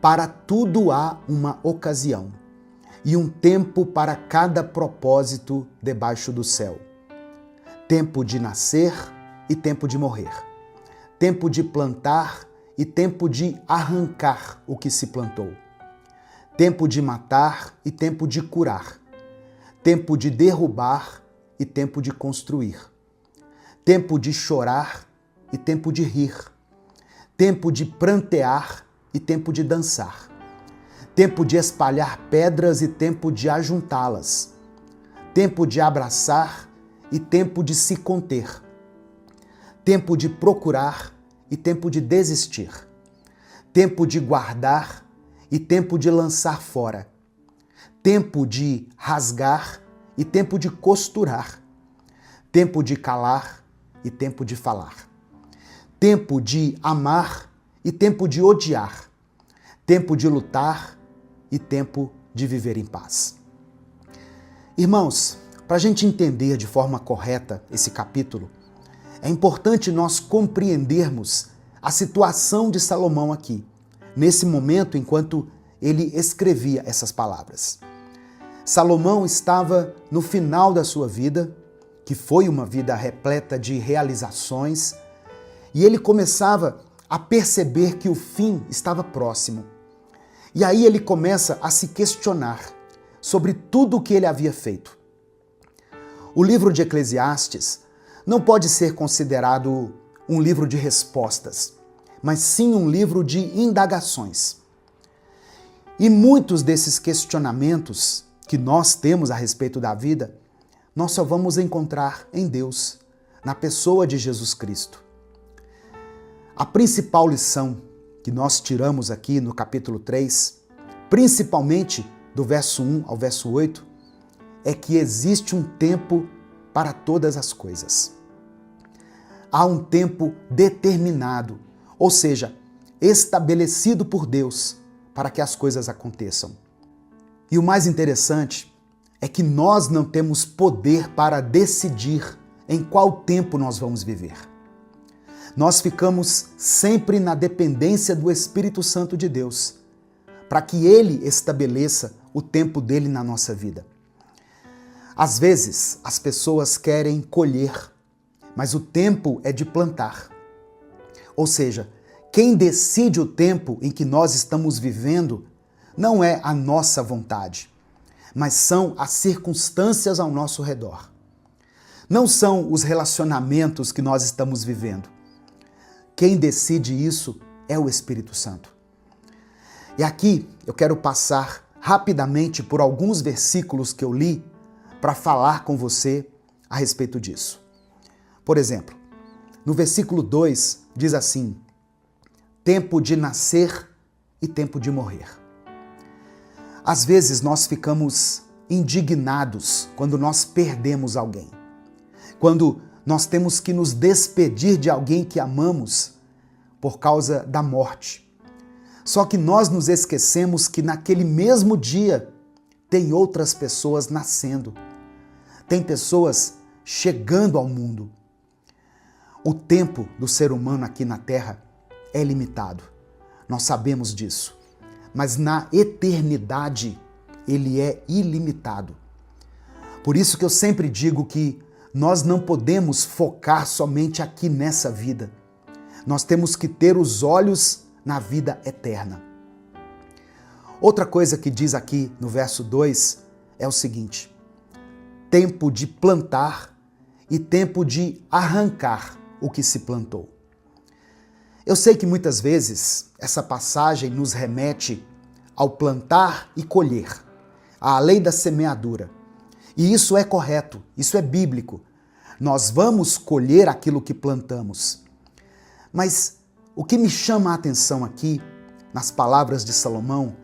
Speaker 2: para tudo há uma ocasião, e um tempo para cada propósito debaixo do céu. Tempo de nascer e tempo de morrer. Tempo de plantar e tempo de arrancar o que se plantou. Tempo de matar e tempo de curar. Tempo de derrubar e tempo de construir. Tempo de chorar e tempo de rir. Tempo de prantear e tempo de dançar. Tempo de espalhar pedras e tempo de ajuntá-las. Tempo de abraçar e tempo de se conter. Tempo de procurar e tempo de desistir. Tempo de guardar e tempo de lançar fora. Tempo de rasgar e tempo de costurar. Tempo de calar e tempo de falar. Tempo de amar e tempo de odiar. Tempo de lutar e tempo de viver em paz. Irmãos, para a gente entender de forma correta esse capítulo, é importante nós compreendermos a situação de Salomão aqui, nesse momento enquanto ele escrevia essas palavras. Salomão estava no final da sua vida, que foi uma vida repleta de realizações, e ele começava a perceber que o fim estava próximo. E aí ele começa a se questionar sobre tudo o que ele havia feito. O livro de Eclesiastes não pode ser considerado um livro de respostas, mas sim um livro de indagações. E muitos desses questionamentos que nós temos a respeito da vida, nós só vamos encontrar em Deus, na pessoa de Jesus Cristo. A principal lição que nós tiramos aqui no capítulo 3 principalmente do verso 1 ao verso 8, é que existe um tempo para todas as coisas. Há um tempo determinado, ou seja, estabelecido por Deus para que as coisas aconteçam. E o mais interessante é que nós não temos poder para decidir em qual tempo nós vamos viver. Nós ficamos sempre na dependência do Espírito Santo de Deus, para que Ele estabeleça o tempo dele na nossa vida. Às vezes, as pessoas querem colher, mas o tempo é de plantar. Ou seja, quem decide o tempo em que nós estamos vivendo não é a nossa vontade, mas são as circunstâncias ao nosso redor. Não são os relacionamentos que nós estamos vivendo. Quem decide isso é o Espírito Santo. E aqui eu quero passar rapidamente por alguns versículos que eu li para falar com você a respeito disso. Por exemplo, no versículo 2 diz assim: tempo de nascer e tempo de morrer. Às vezes nós ficamos indignados quando nós perdemos alguém. Quando nós temos que nos despedir de alguém que amamos por causa da morte. Só que nós nos esquecemos que naquele mesmo dia tem outras pessoas nascendo. Tem pessoas chegando ao mundo. O tempo do ser humano aqui na Terra é limitado. Nós sabemos disso. Mas na eternidade ele é ilimitado. Por isso que eu sempre digo que nós não podemos focar somente aqui nessa vida. Nós temos que ter os olhos na vida eterna. Outra coisa que diz aqui no verso 2 é o seguinte: tempo de plantar e tempo de arrancar o que se plantou. Eu sei que muitas vezes essa passagem nos remete ao plantar e colher, à lei da semeadura. E isso é correto, isso é bíblico. Nós vamos colher aquilo que plantamos. Mas o que me chama a atenção aqui, nas palavras de Salomão,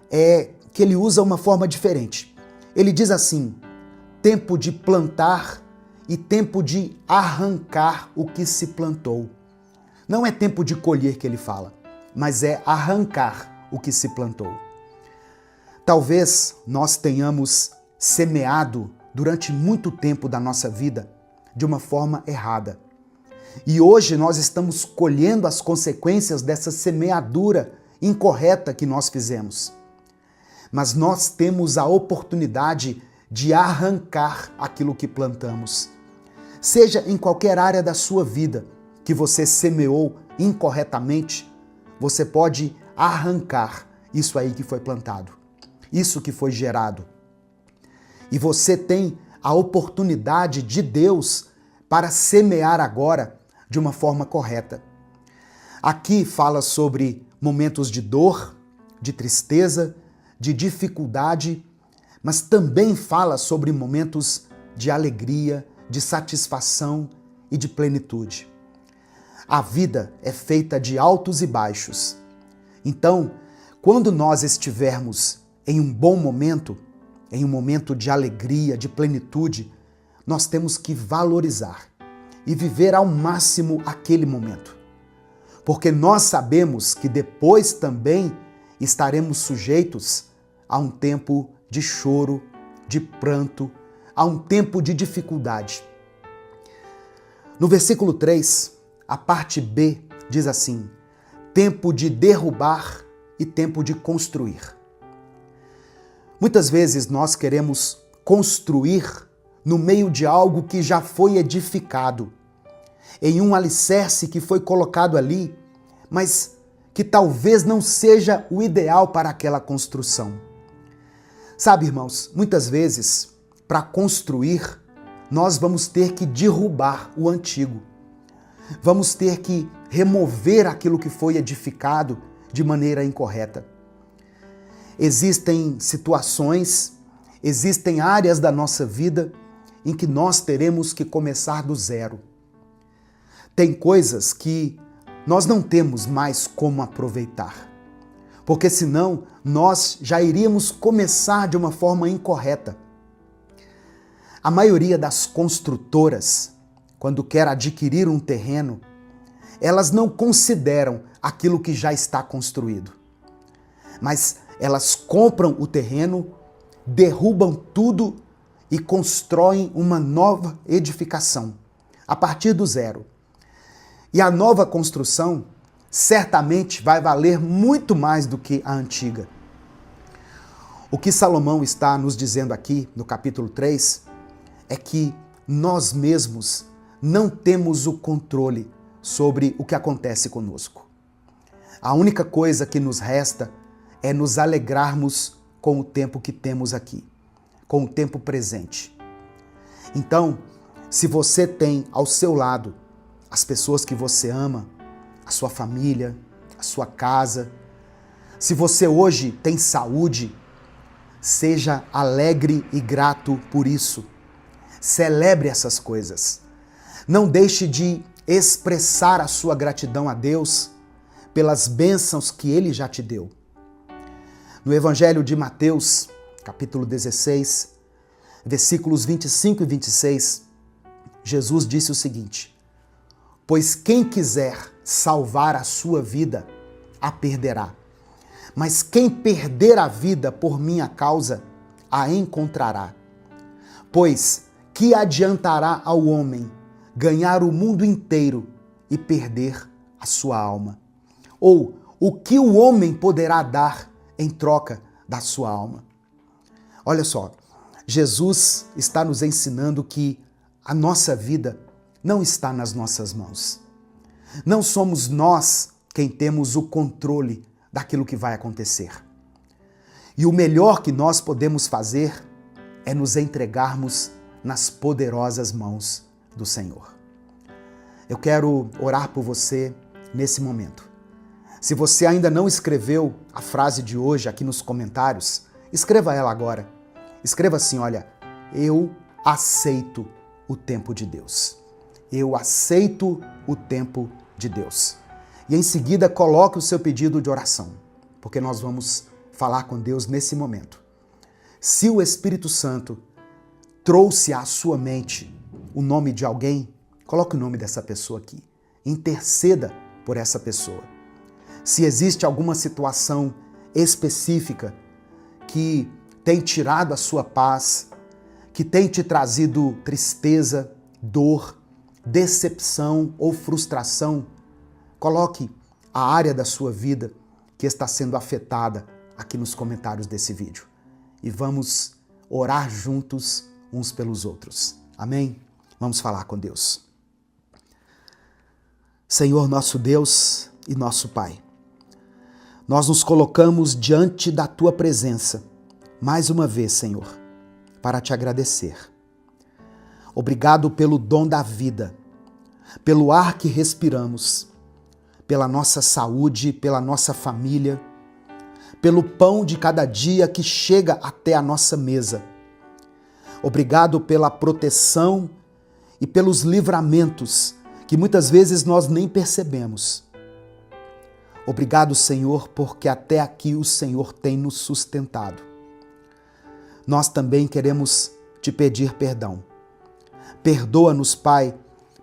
Speaker 2: é que ele usa uma forma diferente. Ele diz assim: tempo de plantar e tempo de arrancar o que se plantou. Não é tempo de colher que ele fala, mas é arrancar o que se plantou. Talvez nós tenhamos semeado durante muito tempo da nossa vida de uma forma errada. E hoje nós estamos colhendo as consequências dessa semeadura incorreta que nós fizemos. Mas nós temos a oportunidade de arrancar aquilo que plantamos. Seja em qualquer área da sua vida que você semeou incorretamente, você pode arrancar isso aí que foi plantado, isso que foi gerado. E você tem a oportunidade de Deus para semear agora de uma forma correta. Aqui fala sobre momentos de dor, de tristeza, de dificuldade, mas também fala sobre momentos de alegria, de satisfação e de plenitude. A vida é feita de altos e baixos. Então, quando nós estivermos em um bom momento, em um momento de alegria, de plenitude, nós temos que valorizar e viver ao máximo aquele momento. Porque nós sabemos que depois também estaremos sujeitos a um tempo de choro, de pranto, a um tempo de dificuldade. No versículo 3, a parte B diz assim: tempo de derrubar e tempo de construir. Muitas vezes nós queremos construir no meio de algo que já foi edificado, em um alicerce que foi colocado ali, mas que talvez não seja o ideal para aquela construção. Sabe, irmãos, muitas vezes, para construir, nós vamos ter que derrubar o antigo. Vamos ter que remover aquilo que foi edificado de maneira incorreta. Existem situações, existem áreas da nossa vida em que nós teremos que começar do zero. Tem coisas que nós não temos mais como aproveitar. porque senão nós já iríamos começar de uma forma incorreta. A maioria das construtoras, quando quer adquirir um terreno, elas não consideram aquilo que já está construído, mas elas compram o terreno, derrubam tudo e constroem uma nova edificação, a partir do zero. E a nova construção certamente vai valer muito mais do que a antiga. O que Salomão está nos dizendo aqui no capítulo 3 é que nós mesmos não temos o controle sobre o que acontece conosco. A única coisa que nos resta é nos alegrarmos com o tempo que temos aqui, com o tempo presente. Então, se você tem ao seu lado as pessoas que você ama, a sua família, a sua casa, se você hoje tem saúde, seja alegre e grato por isso. Celebre essas coisas. Não deixe de expressar a sua gratidão a Deus pelas bênçãos que Ele já te deu. No Evangelho de Mateus, capítulo 16, versículos 25 e 26, Jesus disse o seguinte: pois quem quiser salvar a sua vida, a perderá. Mas quem perder a vida por minha causa, a encontrará. Pois que adiantará ao homem ganhar o mundo inteiro e perder a sua alma? Ou o que o homem poderá dar em troca da sua alma? Olha só, Jesus está nos ensinando que a nossa vida não está nas nossas mãos. Não somos nós quem temos o controle daquilo que vai acontecer. E o melhor que nós podemos fazer é nos entregarmos nas poderosas mãos do Senhor. Eu quero orar por você nesse momento. Se você ainda não escreveu a frase de hoje aqui nos comentários, escreva ela agora. Escreva assim, olha, eu aceito o tempo de Deus. Eu aceito o tempo de Deus. E em seguida coloque o seu pedido de oração, porque nós vamos falar com Deus nesse momento. Se o Espírito Santo trouxe à sua mente o nome de alguém, coloque o nome dessa pessoa aqui. Interceda por essa pessoa. Se existe alguma situação específica que tem tirado a sua paz, que tem te trazido tristeza, dor, decepção ou frustração, coloque a área da sua vida que está sendo afetada aqui nos comentários desse vídeo. E vamos orar juntos uns pelos outros. Amém? Vamos falar com Deus. Senhor nosso Deus e nosso Pai, nós nos colocamos diante da Tua presença, mais uma vez, Senhor, para Te agradecer. Obrigado pelo dom da vida, pelo ar que respiramos, pela nossa saúde, pela nossa família, pelo pão de cada dia que chega até a nossa mesa. Obrigado pela proteção e pelos livramentos que muitas vezes nós nem percebemos. Obrigado, Senhor, porque até aqui o Senhor tem nos sustentado. Nós também queremos Te pedir perdão. Perdoa-nos, Pai,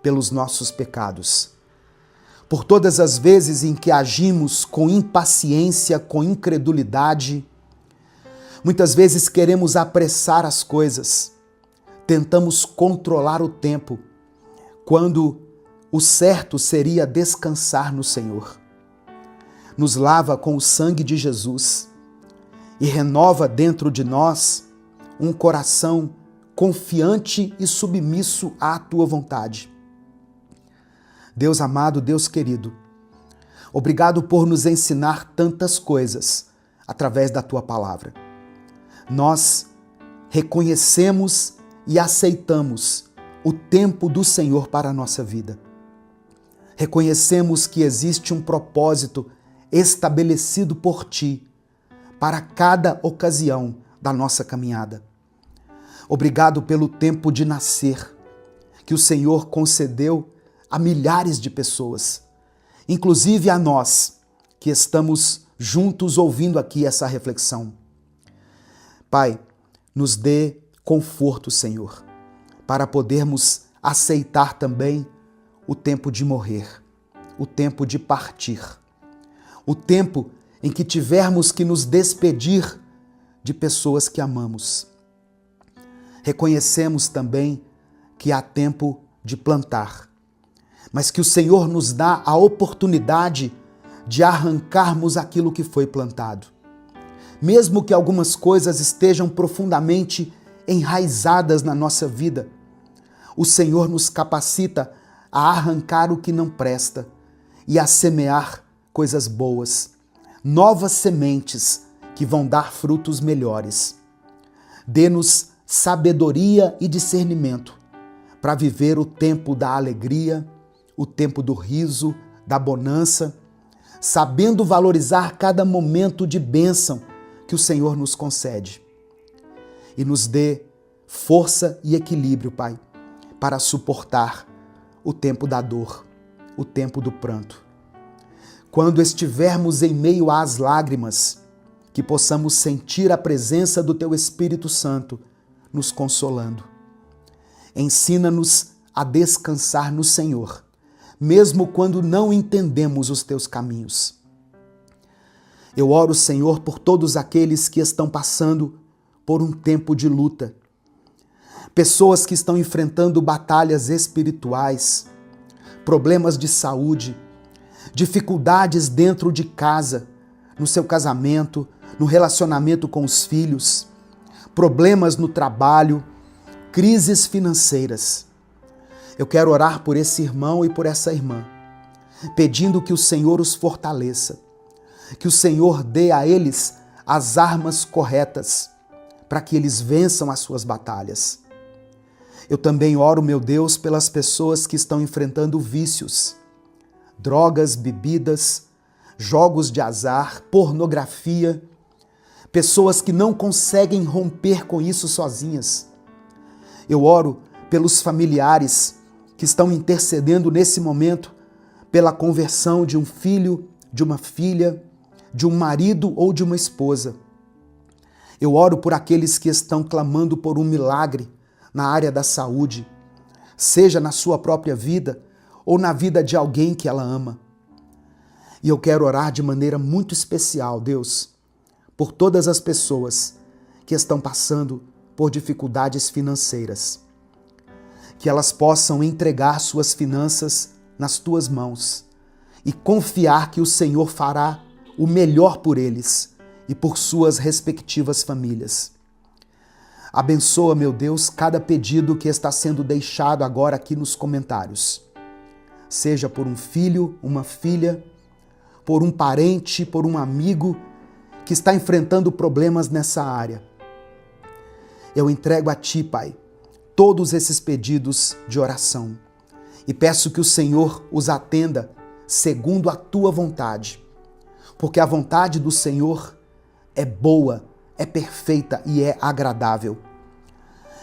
Speaker 2: pelos nossos pecados. Por todas as vezes em que agimos com impaciência, com incredulidade, muitas vezes queremos apressar as coisas, tentamos controlar o tempo, quando o certo seria descansar no Senhor. Nos lava com o sangue de Jesus e renova dentro de nós um coração confiante e submisso à Tua vontade. Deus amado, Deus querido, obrigado por nos ensinar tantas coisas através da Tua palavra. Nós reconhecemos e aceitamos o tempo do Senhor para a nossa vida. Reconhecemos que existe um propósito estabelecido por Ti para cada ocasião da nossa caminhada. Obrigado pelo tempo de nascer que o Senhor concedeu a milhares de pessoas, inclusive a nós que estamos juntos ouvindo aqui essa reflexão. Pai, nos dê conforto, Senhor, para podermos aceitar também o tempo de morrer, o tempo de partir, o tempo em que tivermos que nos despedir de pessoas que amamos. Reconhecemos também que há tempo de plantar, mas que o Senhor nos dá a oportunidade de arrancarmos aquilo que foi plantado. Mesmo que algumas coisas estejam profundamente enraizadas na nossa vida, o Senhor nos capacita a arrancar o que não presta e a semear coisas boas, novas sementes que vão dar frutos melhores. Dê-nos sabedoria e discernimento para viver o tempo da alegria, o tempo do riso, da bonança, sabendo valorizar cada momento de bênção que o Senhor nos concede. E nos dê força e equilíbrio, Pai, para suportar o tempo da dor, o tempo do pranto. Quando estivermos em meio às lágrimas, que possamos sentir a presença do Teu Espírito Santo nos consolando. Ensina-nos a descansar no Senhor, mesmo quando não entendemos os Teus caminhos. Eu oro, Senhor, por todos aqueles que estão passando por um tempo de luta. Pessoas que estão enfrentando batalhas espirituais, problemas de saúde, dificuldades dentro de casa, no seu casamento, no relacionamento com os filhos, problemas no trabalho, crises financeiras. Eu quero orar por esse irmão e por essa irmã, pedindo que o Senhor os fortaleça, que o Senhor dê a eles as armas corretas para que eles vençam as suas batalhas. Eu também oro, meu Deus, pelas pessoas que estão enfrentando vícios, drogas, bebidas, jogos de azar, pornografia, pessoas que não conseguem romper com isso sozinhas. Eu oro pelos familiares que estão intercedendo nesse momento pela conversão de um filho, de uma filha, de um marido ou de uma esposa. Eu oro por aqueles que estão clamando por um milagre na área da saúde, seja na sua própria vida ou na vida de alguém que ela ama. E eu quero orar de maneira muito especial, Deus, por todas as pessoas que estão passando por dificuldades financeiras. Que elas possam entregar suas finanças nas Tuas mãos e confiar que o Senhor fará o melhor por eles e por suas respectivas famílias. Abençoa, meu Deus, cada pedido que está sendo deixado agora aqui nos comentários. Seja por um filho, uma filha, por um parente, por um amigo que está enfrentando problemas nessa área. Eu entrego a Ti, Pai, todos esses pedidos de oração e peço que o Senhor os atenda segundo a Tua vontade, porque a vontade do Senhor é boa, é perfeita e é agradável.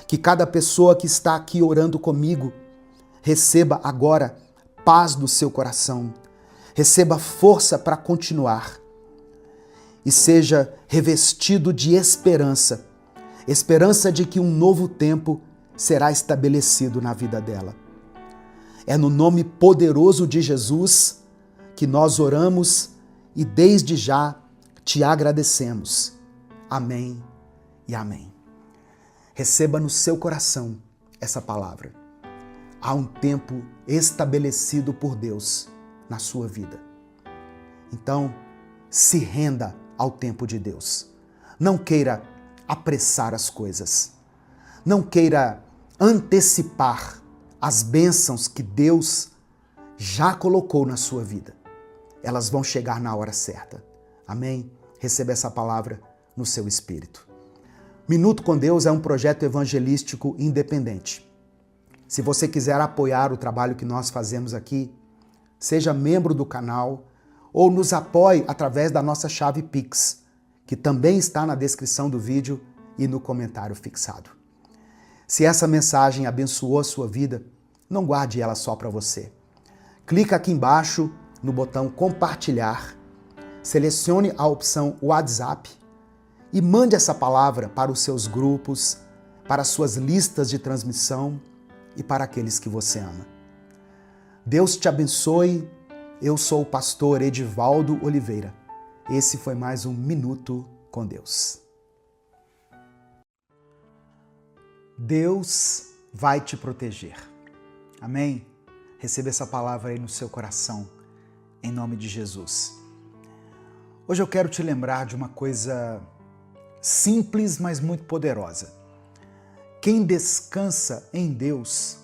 Speaker 2: Que cada pessoa que está aqui orando comigo receba agora paz no seu coração, receba força para continuar e seja revestido de esperança, esperança de que um novo tempo será estabelecido na vida dela. É no nome poderoso de Jesus que nós oramos e desde já Te agradecemos. Amém e amém. Receba no seu coração essa palavra. Há um tempo estabelecido por Deus na sua vida. Então, se renda ao tempo de Deus. Não queira apressar as coisas. Não queira antecipar as bênçãos que Deus já colocou na sua vida. Elas vão chegar na hora certa. Amém? Receba essa palavra no seu espírito. Minuto com Deus é um projeto evangelístico independente. Se você quiser apoiar o trabalho que nós fazemos aqui, seja membro do canal ou nos apoie através da nossa chave Pix, que também está na descrição do vídeo e no comentário fixado. Se essa mensagem abençoou a sua vida, não guarde ela só para você. Clica aqui embaixo no botão compartilhar, selecione a opção WhatsApp e mande essa palavra para os seus grupos, para as suas listas de transmissão e para aqueles que você ama. Deus te abençoe. Eu sou o pastor Edivaldo Oliveira. Esse foi mais um Minuto com Deus. Deus vai te proteger. Amém? Receba essa palavra aí no seu coração, em nome de Jesus. Hoje eu quero te lembrar de uma coisa simples, mas muito poderosa. Quem descansa em Deus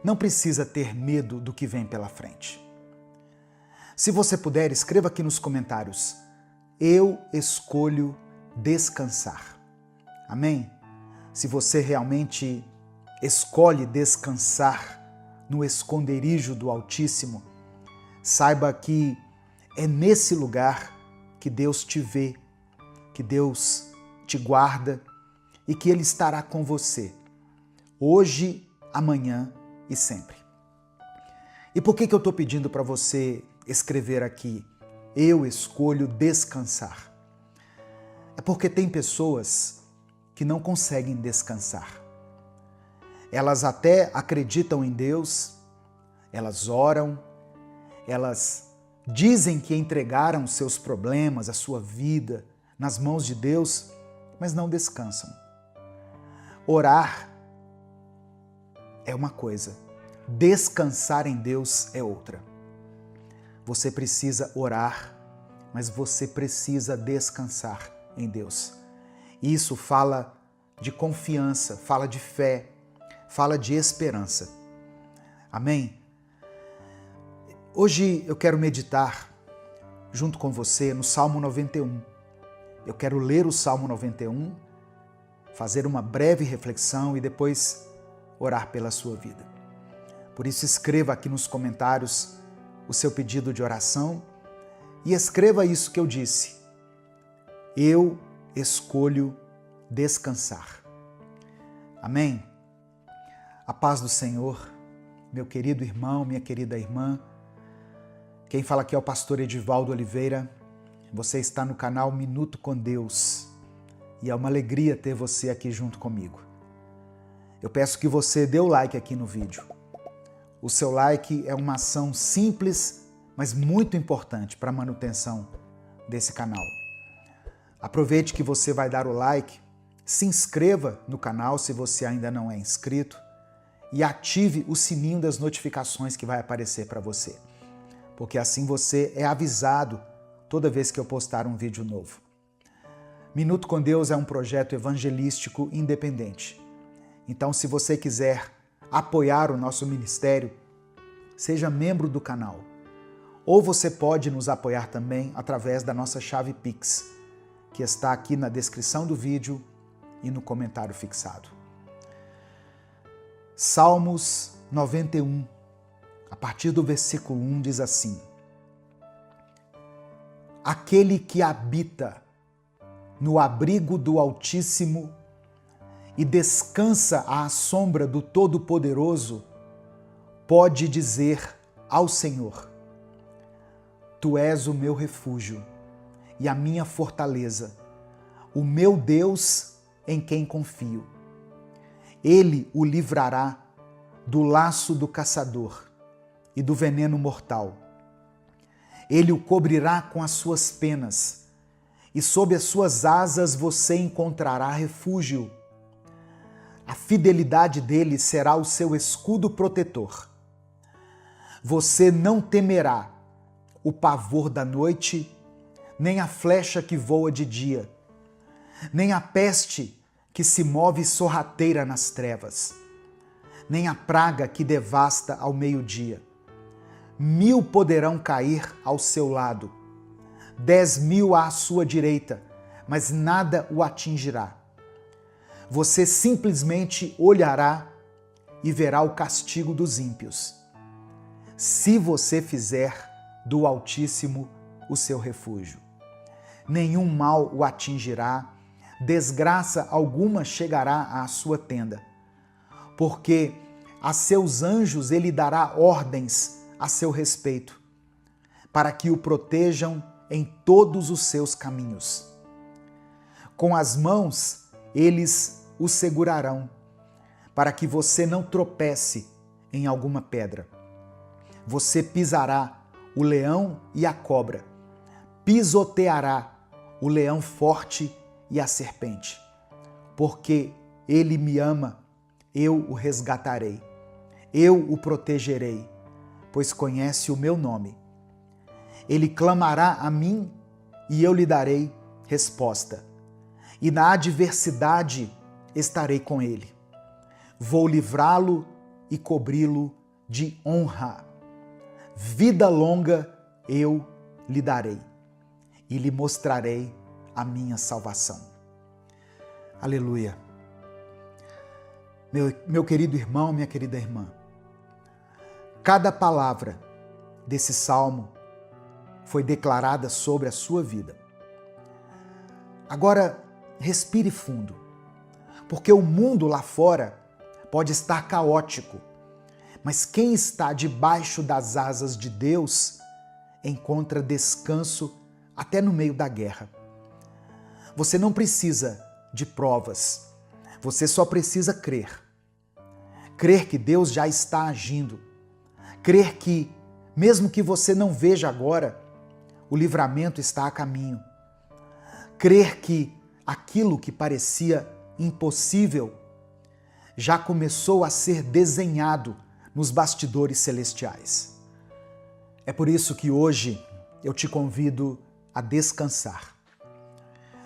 Speaker 2: não precisa ter medo do que vem pela frente. Se você puder, escreva aqui nos comentários: eu escolho descansar. Amém? Se você realmente escolhe descansar no esconderijo do Altíssimo, saiba que é nesse lugar que Deus te vê, que Deus te guarda e que Ele estará com você, hoje, amanhã e sempre. E por que eu estou pedindo para você escrever aqui, eu escolho descansar? É porque tem pessoas que não conseguem descansar. Elas até acreditam em Deus, elas oram, elas dizem que entregaram seus problemas, a sua vida nas mãos de Deus, mas não descansam. Orar é uma coisa, descansar em Deus é outra. Você precisa orar, mas você precisa descansar em Deus. Isso fala de confiança, fala de fé, fala de esperança. Amém? Hoje eu quero meditar junto com você no Salmo 91. Eu quero ler o Salmo 91, fazer uma breve reflexão e depois orar pela sua vida. Por isso escreva aqui nos comentários o seu pedido de oração e escreva isso que eu disse. Eu escolho descansar. Amém? A paz do Senhor, meu querido irmão, minha querida irmã. Quem fala aqui é o pastor Edivaldo Oliveira. Você está no canal Minuto com Deus e é uma alegria ter você aqui junto comigo. Eu peço que você dê o like aqui no vídeo. O seu like é uma ação simples, mas muito importante para a manutenção desse canal. Aproveite que você vai dar o like, se inscreva no canal se você ainda não é inscrito e ative o sininho das notificações que vai aparecer para você, porque assim você é avisado toda vez que eu postar um vídeo novo. Minuto com Deus é um projeto evangelístico independente. Então, se você quiser apoiar o nosso ministério, seja membro do canal. Ou você pode nos apoiar também através da nossa chave Pix, que está aqui na descrição do vídeo e no comentário fixado. Salmos 91, a partir do versículo 1, diz assim: aquele que habita no abrigo do Altíssimo e descansa à sombra do Todo-Poderoso, pode dizer ao Senhor: Tu és o meu refúgio e a minha fortaleza, o meu Deus em quem confio. Ele o livrará do laço do caçador e do veneno mortal. Ele o cobrirá com as suas penas, e sob as suas asas você encontrará refúgio. A fidelidade dele será o seu escudo protetor. Você não temerá o pavor da noite, nem a flecha que voa de dia, nem a peste que se move sorrateira nas trevas, nem a praga que devasta ao meio-dia. 1000 poderão cair ao seu lado, 10.000 à sua direita, mas nada o atingirá. Você simplesmente olhará e verá o castigo dos ímpios, se você fizer do Altíssimo o seu refúgio. Nenhum mal o atingirá, desgraça alguma chegará à sua tenda, porque a seus anjos ele dará ordens a seu respeito, para que o protejam em todos os seus caminhos. Com as mãos eles o segurarão, para que você não tropece em alguma pedra. Você pisará o leão e a cobra, pisoteará o leão forte e a serpente. Porque ele me ama, eu o resgatarei, eu o protegerei, pois conhece o meu nome. Ele clamará a mim e eu lhe darei resposta. E na adversidade estarei com ele. Vou livrá-lo e cobri-lo de honra. Vida longa eu lhe darei e lhe mostrarei a minha salvação. Aleluia. Meu querido irmão, minha querida irmã, cada palavra desse salmo foi declarada sobre a sua vida. Agora, respire fundo, porque o mundo lá fora pode estar caótico, mas quem está debaixo das asas de Deus encontra descanso até no meio da guerra. Você não precisa de provas, você só precisa crer. Crer que Deus já está agindo, crer que, mesmo que você não veja agora, o livramento está a caminho. Crer que aquilo que parecia impossível já começou a ser desenhado nos bastidores celestiais. É por isso que hoje eu te convido a descansar,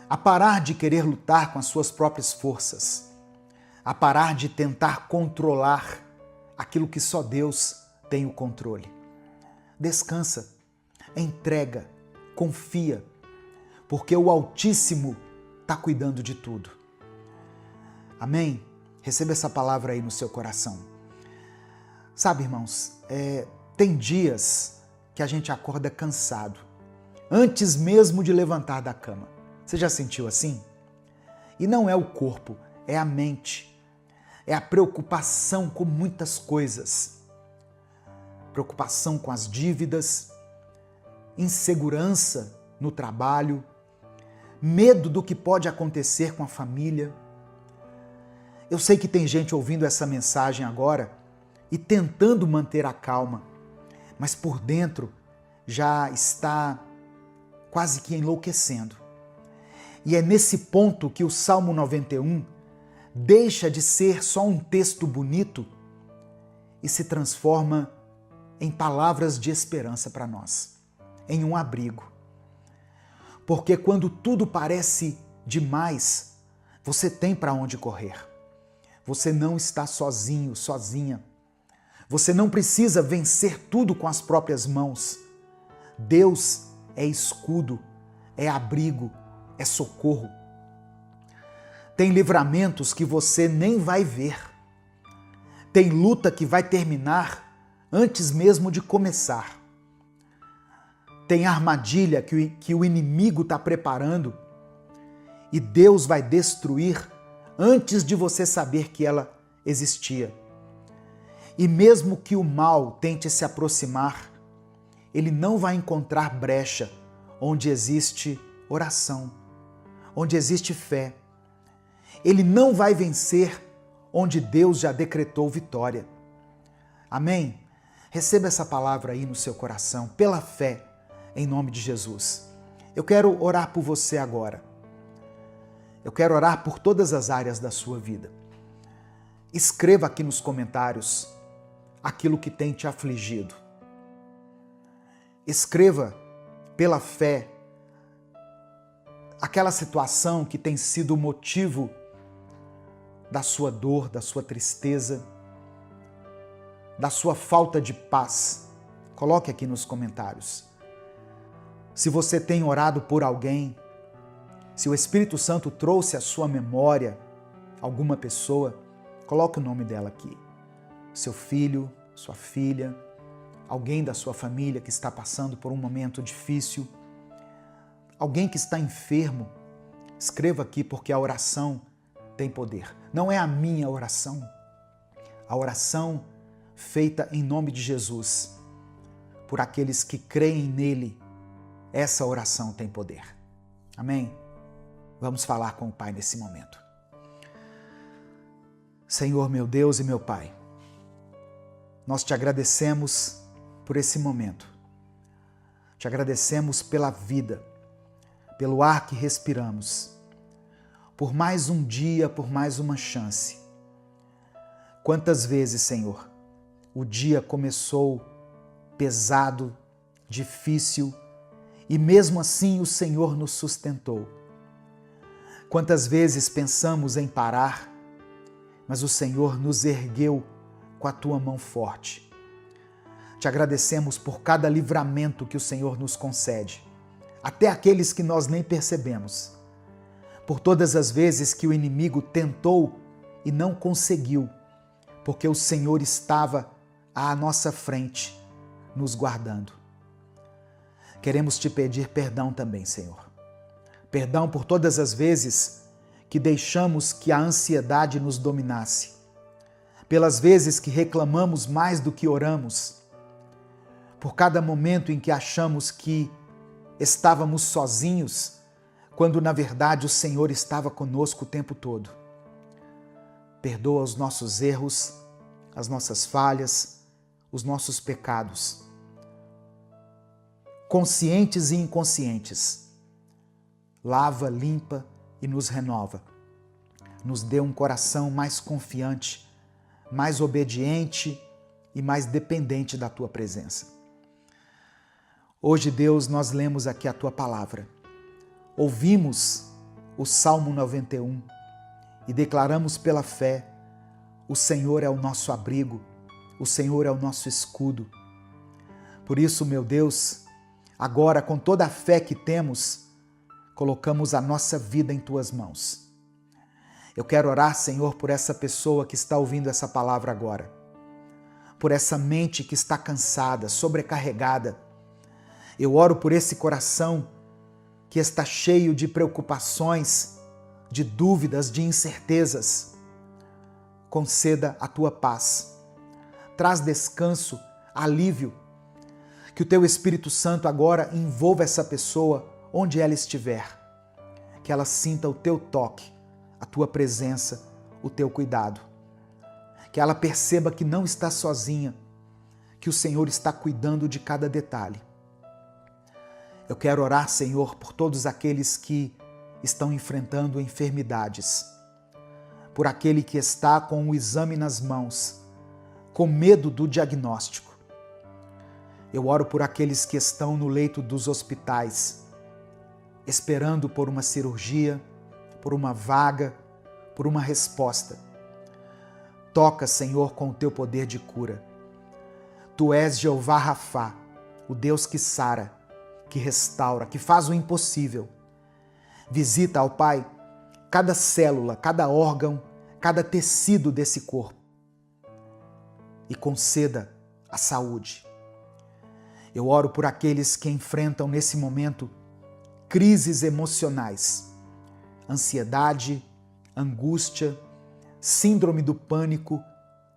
Speaker 2: a parar de querer lutar com as suas próprias forças, a parar de tentar controlar aquilo que só Deus tem o controle. Descansa, entrega, confia, porque o Altíssimo está cuidando de tudo. Amém? Receba essa palavra aí no seu coração. Sabe, irmãos, tem dias que a gente acorda cansado, antes mesmo de levantar da cama. Você já sentiu assim? E não é o corpo, é a mente. É a preocupação com muitas coisas. Preocupação com as dívidas, insegurança no trabalho, medo do que pode acontecer com a família. Eu sei que tem gente ouvindo essa mensagem agora e tentando manter a calma, mas por dentro já está quase que enlouquecendo. E é nesse ponto que o Salmo 91 deixa de ser só um texto bonito e se transforma em palavras de esperança para nós, em um abrigo. Porque quando tudo parece demais, você tem para onde correr. Você não está sozinho, sozinha. Você não precisa vencer tudo com as próprias mãos. Deus é escudo, é abrigo, é socorro. Tem livramentos que você nem vai ver. Tem luta que vai terminar antes mesmo de começar. Tem armadilha que o inimigo está preparando e Deus vai destruir antes de você saber que ela existia. E mesmo que o mal tente se aproximar, ele não vai encontrar brecha onde existe oração, onde existe fé. Ele não vai vencer onde Deus já decretou vitória. Amém? Receba essa palavra aí no seu coração, pela fé, em nome de Jesus. Eu quero orar por você agora. Eu quero orar por todas as áreas da sua vida. Escreva aqui nos comentários aquilo que tem te afligido. Escreva pela fé aquela situação que tem sido o motivo da sua dor, da sua tristeza, da sua falta de paz. Coloque aqui nos comentários. Se você tem orado por alguém, se o Espírito Santo trouxe à sua memória alguma pessoa, coloque o nome dela aqui. Seu filho, sua filha, alguém da sua família que está passando por um momento difícil, alguém que está enfermo, escreva aqui porque a oração tem poder. Não é a minha oração, a oração feita em nome de Jesus, por aqueles que creem nele essa oração tem poder. Amém? Vamos falar com o Pai nesse momento. Senhor, meu Deus e meu Pai, nós te agradecemos por esse momento. Te agradecemos pela vida, pelo ar que respiramos, por mais um dia, por mais uma chance. Quantas vezes, Senhor, o dia começou pesado, difícil, e mesmo assim o Senhor nos sustentou. Quantas vezes pensamos em parar, mas o Senhor nos ergueu com a tua mão forte. Te agradecemos por cada livramento que o Senhor nos concede, até aqueles que nós nem percebemos. Por todas as vezes que o inimigo tentou e não conseguiu, porque o Senhor estava à nossa frente, nos guardando. Queremos te pedir perdão também, Senhor. Perdão por todas as vezes que deixamos que a ansiedade nos dominasse, pelas vezes que reclamamos mais do que oramos, por cada momento em que achamos que estávamos sozinhos, quando na verdade o Senhor estava conosco o tempo todo. Perdoa os nossos erros, as nossas falhas, os nossos pecados, conscientes e inconscientes. Lava, limpa e nos renova. Nos dê um coração mais confiante, mais obediente e mais dependente da tua presença. Hoje, Deus, nós lemos aqui a tua palavra. Ouvimos o Salmo 91 e declaramos pela fé: o Senhor é o nosso abrigo, o Senhor é o nosso escudo. Por isso, meu Deus, agora com toda a fé que temos, colocamos a nossa vida em tuas mãos. Eu quero orar, Senhor, por essa pessoa que está ouvindo essa palavra agora, por essa mente que está cansada, sobrecarregada. Eu oro por esse coração que está cheio de preocupações, de dúvidas, de incertezas. Conceda a tua paz. Traz descanso, alívio. Que o teu Espírito Santo agora envolva essa pessoa onde ela estiver. Que ela sinta o teu toque, a tua presença, o teu cuidado. Que ela perceba que não está sozinha, que o Senhor está cuidando de cada detalhe. Eu quero orar, Senhor, por todos aqueles que estão enfrentando enfermidades, por aquele que está com o exame nas mãos, com medo do diagnóstico. Eu oro por aqueles que estão no leito dos hospitais, esperando por uma cirurgia, por uma vaga, por uma resposta. Toca, Senhor, com o teu poder de cura. Tu és Jeová Rafá, o Deus que sara, que restaura, que faz o impossível. Visita, ó Pai, cada célula, cada órgão, cada tecido desse corpo e conceda a saúde. Eu oro por aqueles que enfrentam nesse momento crises emocionais, ansiedade, angústia, síndrome do pânico,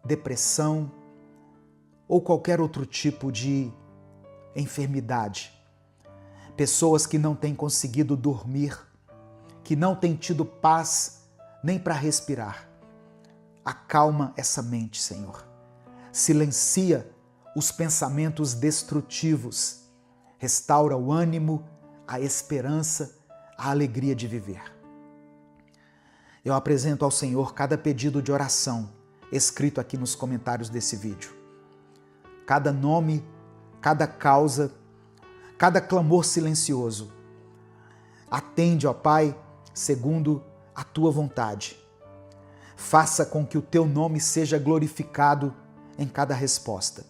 Speaker 2: depressão ou qualquer outro tipo de enfermidade. Pessoas que não têm conseguido dormir, que não têm tido paz nem para respirar. Acalma essa mente, Senhor. Silencia os pensamentos destrutivos. Restaura o ânimo, a esperança, a alegria de viver. Eu apresento ao Senhor cada pedido de oração escrito aqui nos comentários desse vídeo. Cada nome, cada causa, cada clamor silencioso. Atende, ó Pai, segundo a tua vontade. Faça com que o teu nome seja glorificado em cada resposta.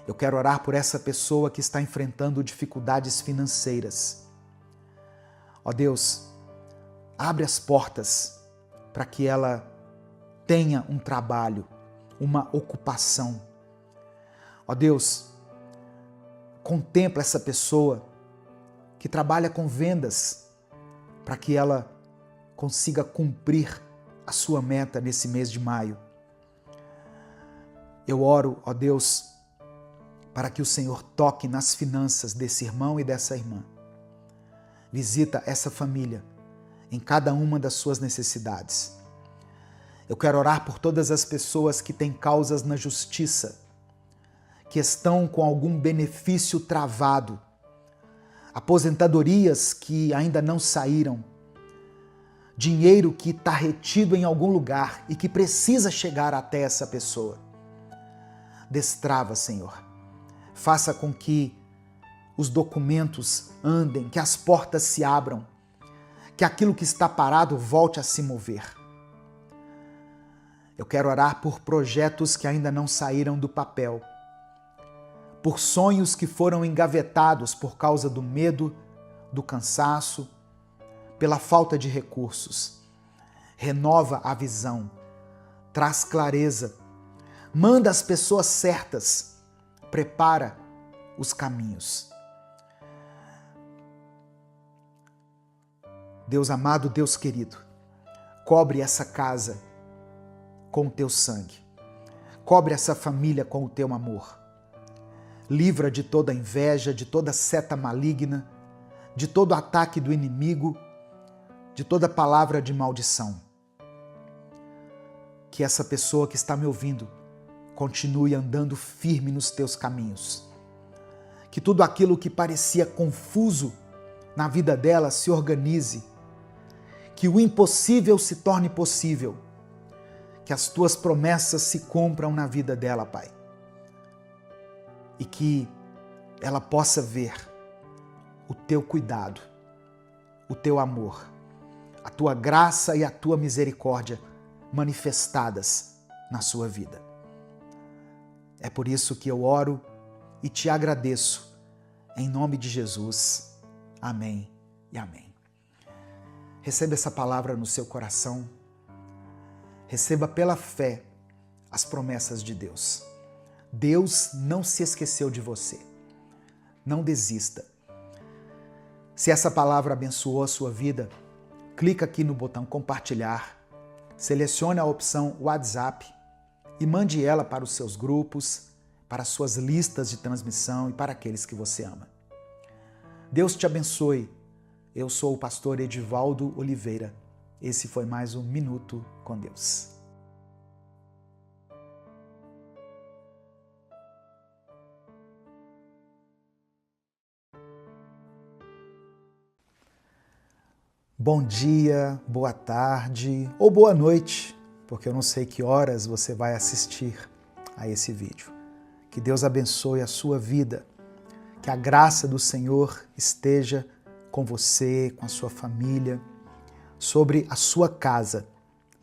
Speaker 2: Eu quero orar por essa pessoa que está enfrentando dificuldades financeiras. Ó Deus, abre as portas para que ela tenha um trabalho, uma ocupação. Ó Deus, contempla essa pessoa que trabalha com vendas para que ela consiga cumprir a sua meta nesse mês de maio. Eu oro, ó Deus, para que o Senhor toque nas finanças desse irmão e dessa irmã. Visita essa família em cada uma das suas necessidades. Eu quero orar por todas as pessoas que têm causas na justiça, que estão com algum benefício travado, aposentadorias que ainda não saíram, dinheiro que está retido em algum lugar e que precisa chegar até essa pessoa. Destrava, Senhor. Faça com que os documentos andem, que as portas se abram, que aquilo que está parado volte a se mover. Eu quero orar por projetos que ainda não saíram do papel, por sonhos que foram engavetados por causa do medo, do cansaço, pela falta de recursos. Renova a visão, traz clareza, manda as pessoas certas, prepara os caminhos. Deus amado, Deus querido, cobre essa casa com o teu sangue, cobre essa família com o teu amor. Livra de toda inveja, de toda seta maligna, de todo ataque do inimigo, de toda palavra de maldição. Que essa pessoa que está me ouvindo continue andando firme nos teus caminhos. Que tudo aquilo que parecia confuso na vida dela se organize. Que o impossível se torne possível. Que as tuas promessas se cumpram na vida dela, Pai. E que ela possa ver o teu cuidado, o teu amor, a tua graça e a tua misericórdia manifestadas na sua vida. É por isso que eu oro e te agradeço, em nome de Jesus. Amém e amém. Receba essa palavra no seu coração. Receba pela fé as promessas de Deus. Deus não se esqueceu de você. Não desista. Se essa palavra abençoou a sua vida, clica aqui no botão compartilhar, selecione a opção WhatsApp e mande ela para os seus grupos, para as suas listas de transmissão e para aqueles que você ama. Deus te abençoe. Eu sou o pastor Edivaldo Oliveira. Esse foi mais um Minuto com Deus. Bom dia, boa tarde ou boa noite, porque eu não sei que horas você vai assistir a esse vídeo. Que Deus abençoe a sua vida, que a graça do Senhor esteja com você, com a sua família, sobre a sua casa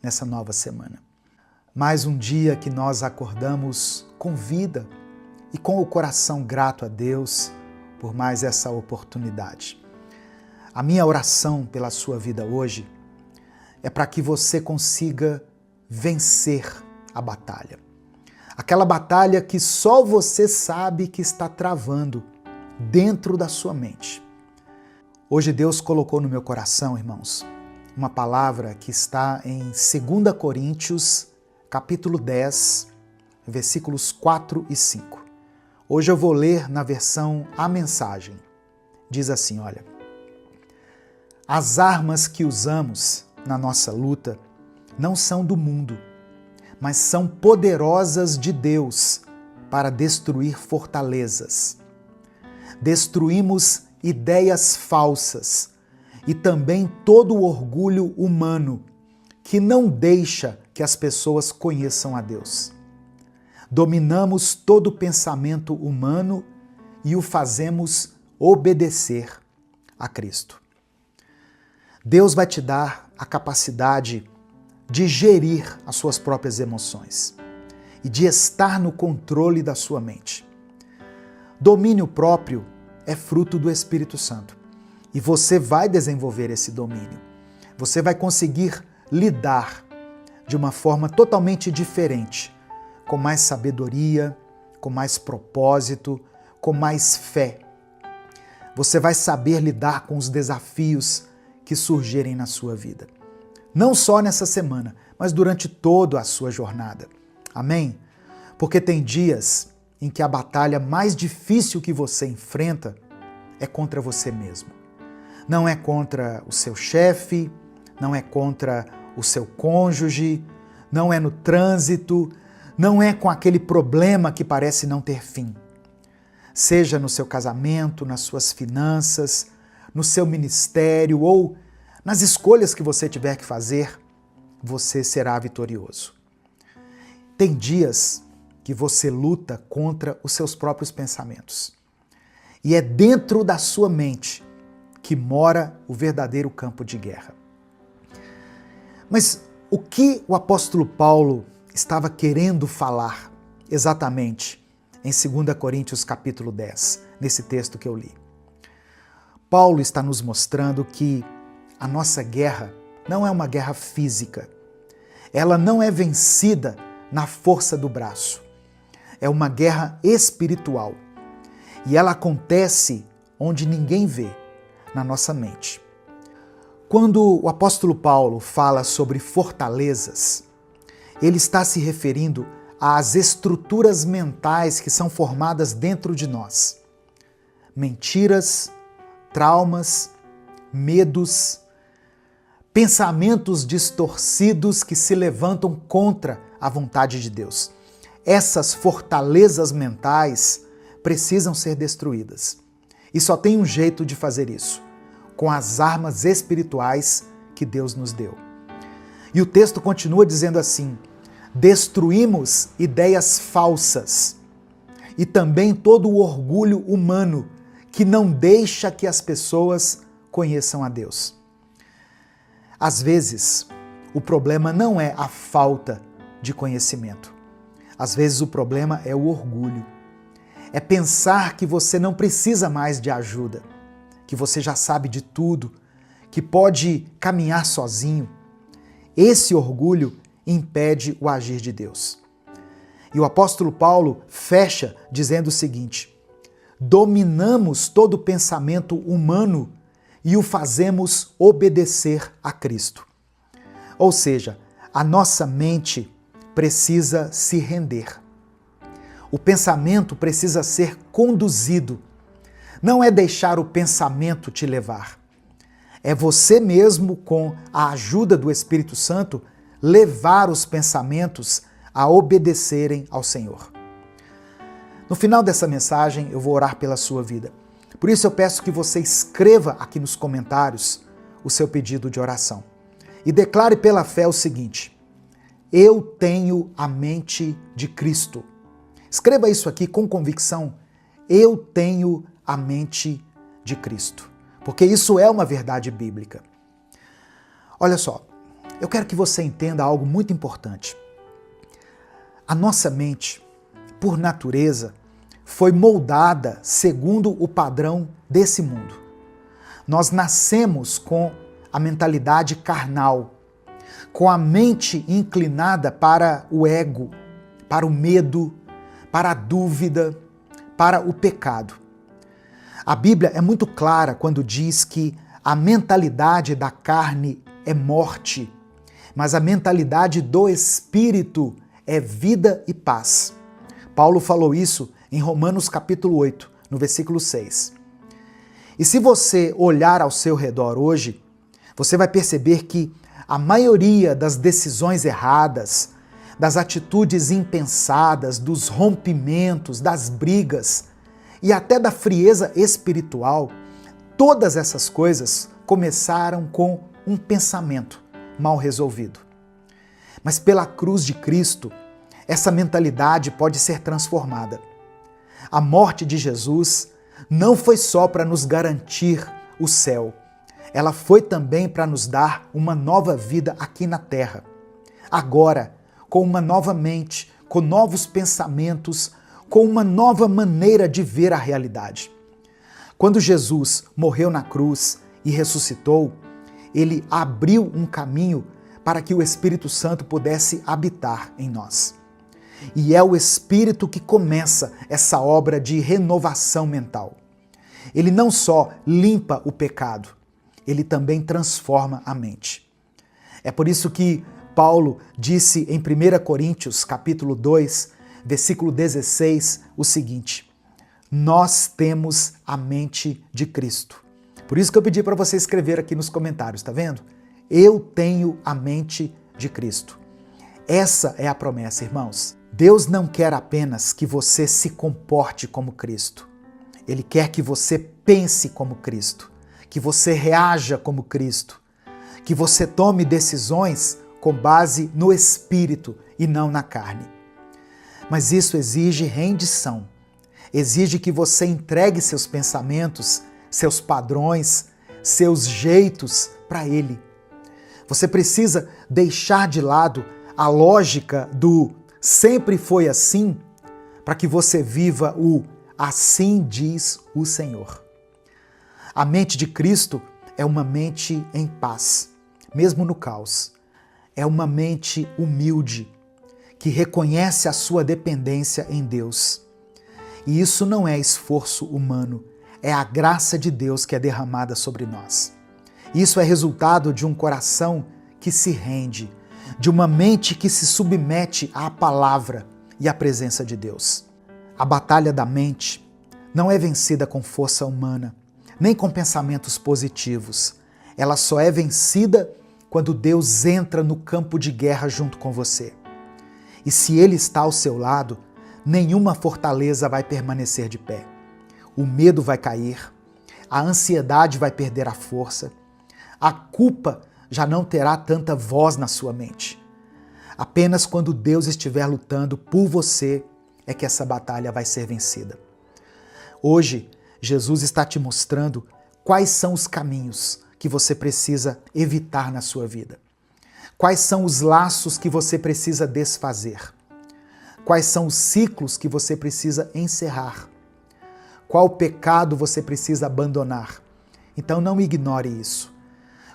Speaker 2: nessa nova semana. Mais um dia que nós acordamos com vida e com o coração grato a Deus por mais essa oportunidade. A minha oração pela sua vida hoje é para que você consiga vencer a batalha. Aquela batalha que só você sabe que está travando dentro da sua mente. Hoje Deus colocou no meu coração, irmãos, uma palavra que está em 2 Coríntios, capítulo 10, versículos 4 e 5. Hoje eu vou ler na versão A Mensagem. Diz assim, olha: as armas que usamos na nossa luta não são do mundo, mas são poderosas de Deus para destruir fortalezas. Destruímos ideias falsas e também todo o orgulho humano que não deixa que as pessoas conheçam a Deus. Dominamos todo pensamento humano e o fazemos obedecer a Cristo. Deus vai te dar a capacidade de gerir as suas próprias emoções e de estar no controle da sua mente. Domínio próprio é fruto do Espírito Santo e você vai desenvolver esse domínio. Você vai conseguir lidar de uma forma totalmente diferente, com mais sabedoria, com mais propósito, com mais fé. Você vai saber lidar com os desafios que surgirem na sua vida. Não só nessa semana, mas durante toda a sua jornada. Amém? Porque tem dias em que a batalha mais difícil que você enfrenta é contra você mesmo. Não é contra o seu chefe, não é contra o seu cônjuge, não é no trânsito, não é com aquele problema que parece não ter fim. Seja no seu casamento, nas suas finanças, no seu ministério ou nas escolhas que você tiver que fazer, você será vitorioso. Tem dias que você luta contra os seus próprios pensamentos. E é dentro da sua mente que mora o verdadeiro campo de guerra. Mas o que o apóstolo Paulo estava querendo falar exatamente em 2 Coríntios capítulo 10, nesse texto que eu li? Paulo está nos mostrando que a nossa guerra não é uma guerra física. Ela não é vencida na força do braço. É uma guerra espiritual. E ela acontece onde ninguém vê, na nossa mente. Quando o apóstolo Paulo fala sobre fortalezas, ele está se referindo às estruturas mentais que são formadas dentro de nós. Mentiras, traumas, medos, pensamentos distorcidos que se levantam contra a vontade de Deus. Essas fortalezas mentais precisam ser destruídas. E só tem um jeito de fazer isso, com as armas espirituais que Deus nos deu. E o texto continua dizendo assim: destruímos ideias falsas e também todo o orgulho humano que não deixa que as pessoas conheçam a Deus. Às vezes, o problema não é a falta de conhecimento. Às vezes o problema é o orgulho. É pensar que você não precisa mais de ajuda, que você já sabe de tudo, que pode caminhar sozinho. Esse orgulho impede o agir de Deus. E o apóstolo Paulo fecha dizendo o seguinte: dominamos todo pensamento humano e o fazemos obedecer a Cristo. Ou seja, a nossa mente precisa se render. O pensamento precisa ser conduzido. Não é deixar o pensamento te levar. É você mesmo, com a ajuda do Espírito Santo, levar os pensamentos a obedecerem ao Senhor. No final dessa mensagem, eu vou orar pela sua vida. Por isso eu peço que você escreva aqui nos comentários o seu pedido de oração. E declare pela fé o seguinte: eu tenho a mente de Cristo. Escreva isso aqui com convicção: eu tenho a mente de Cristo. Porque isso é uma verdade bíblica. Olha só, eu quero que você entenda algo muito importante. A nossa mente, por natureza, foi moldada segundo o padrão desse mundo. Nós nascemos com a mentalidade carnal, com a mente inclinada para o ego, para o medo, para a dúvida, para o pecado. A Bíblia é muito clara quando diz que a mentalidade da carne é morte, mas a mentalidade do Espírito é vida e paz. Paulo falou isso em Romanos capítulo 8, no versículo 6. E se você olhar ao seu redor hoje, você vai perceber que a maioria das decisões erradas, das atitudes impensadas, dos rompimentos, das brigas e até da frieza espiritual, todas essas coisas começaram com um pensamento mal resolvido. Mas pela cruz de Cristo, essa mentalidade pode ser transformada. A morte de Jesus não foi só para nos garantir o céu, ela foi também para nos dar uma nova vida aqui na terra. Agora, com uma nova mente, com novos pensamentos, com uma nova maneira de ver a realidade. Quando Jesus morreu na cruz e ressuscitou, ele abriu um caminho para que o Espírito Santo pudesse habitar em nós. E é o Espírito que começa essa obra de renovação mental. Ele não só limpa o pecado, ele também transforma a mente. É por isso que Paulo disse em 1 Coríntios, capítulo 2, versículo 16, o seguinte: nós temos a mente de Cristo. Por isso que eu pedi para você escrever aqui nos comentários, tá vendo? Eu tenho a mente de Cristo. Essa é a promessa, irmãos. Deus não quer apenas que você se comporte como Cristo. Ele quer que você pense como Cristo, que você reaja como Cristo, que você tome decisões com base no Espírito e não na carne. Mas isso exige rendição, exige que você entregue seus pensamentos, seus padrões, seus jeitos para Ele. Você precisa deixar de lado a lógica do sempre foi assim, para que você viva o assim diz o Senhor. A mente de Cristo é uma mente em paz, mesmo no caos. É uma mente humilde, que reconhece a sua dependência em Deus. E isso não é esforço humano, é a graça de Deus que é derramada sobre nós. Isso é resultado de um coração que se rende, de uma mente que se submete à palavra e à presença de Deus. A batalha da mente não é vencida com força humana, nem com pensamentos positivos. Ela só é vencida quando Deus entra no campo de guerra junto com você. E se Ele está ao seu lado, nenhuma fortaleza vai permanecer de pé. O medo vai cair, a ansiedade vai perder a força, a culpa já não terá tanta voz na sua mente. Apenas quando Deus estiver lutando por você é que essa batalha vai ser vencida. Hoje, Jesus está te mostrando quais são os caminhos que você precisa evitar na sua vida. Quais são os laços que você precisa desfazer? Quais são os ciclos que você precisa encerrar? Qual pecado você precisa abandonar? Então não ignore isso.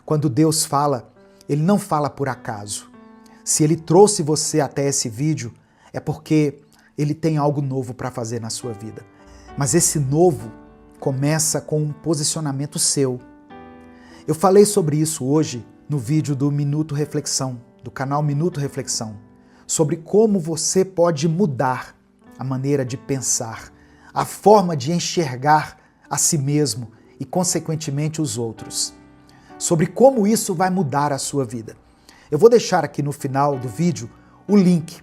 Speaker 2: Quando Deus fala, Ele não fala por acaso. Se Ele trouxe você até esse vídeo, é porque Ele tem algo novo para fazer na sua vida. Mas esse novo começa com um posicionamento seu. Eu falei sobre isso hoje no vídeo do Minuto Reflexão, do canal Minuto Reflexão, sobre como você pode mudar a maneira de pensar, a forma de enxergar a si mesmo e, consequentemente, os outros. Sobre como isso vai mudar a sua vida. Eu vou deixar aqui no final do vídeo o link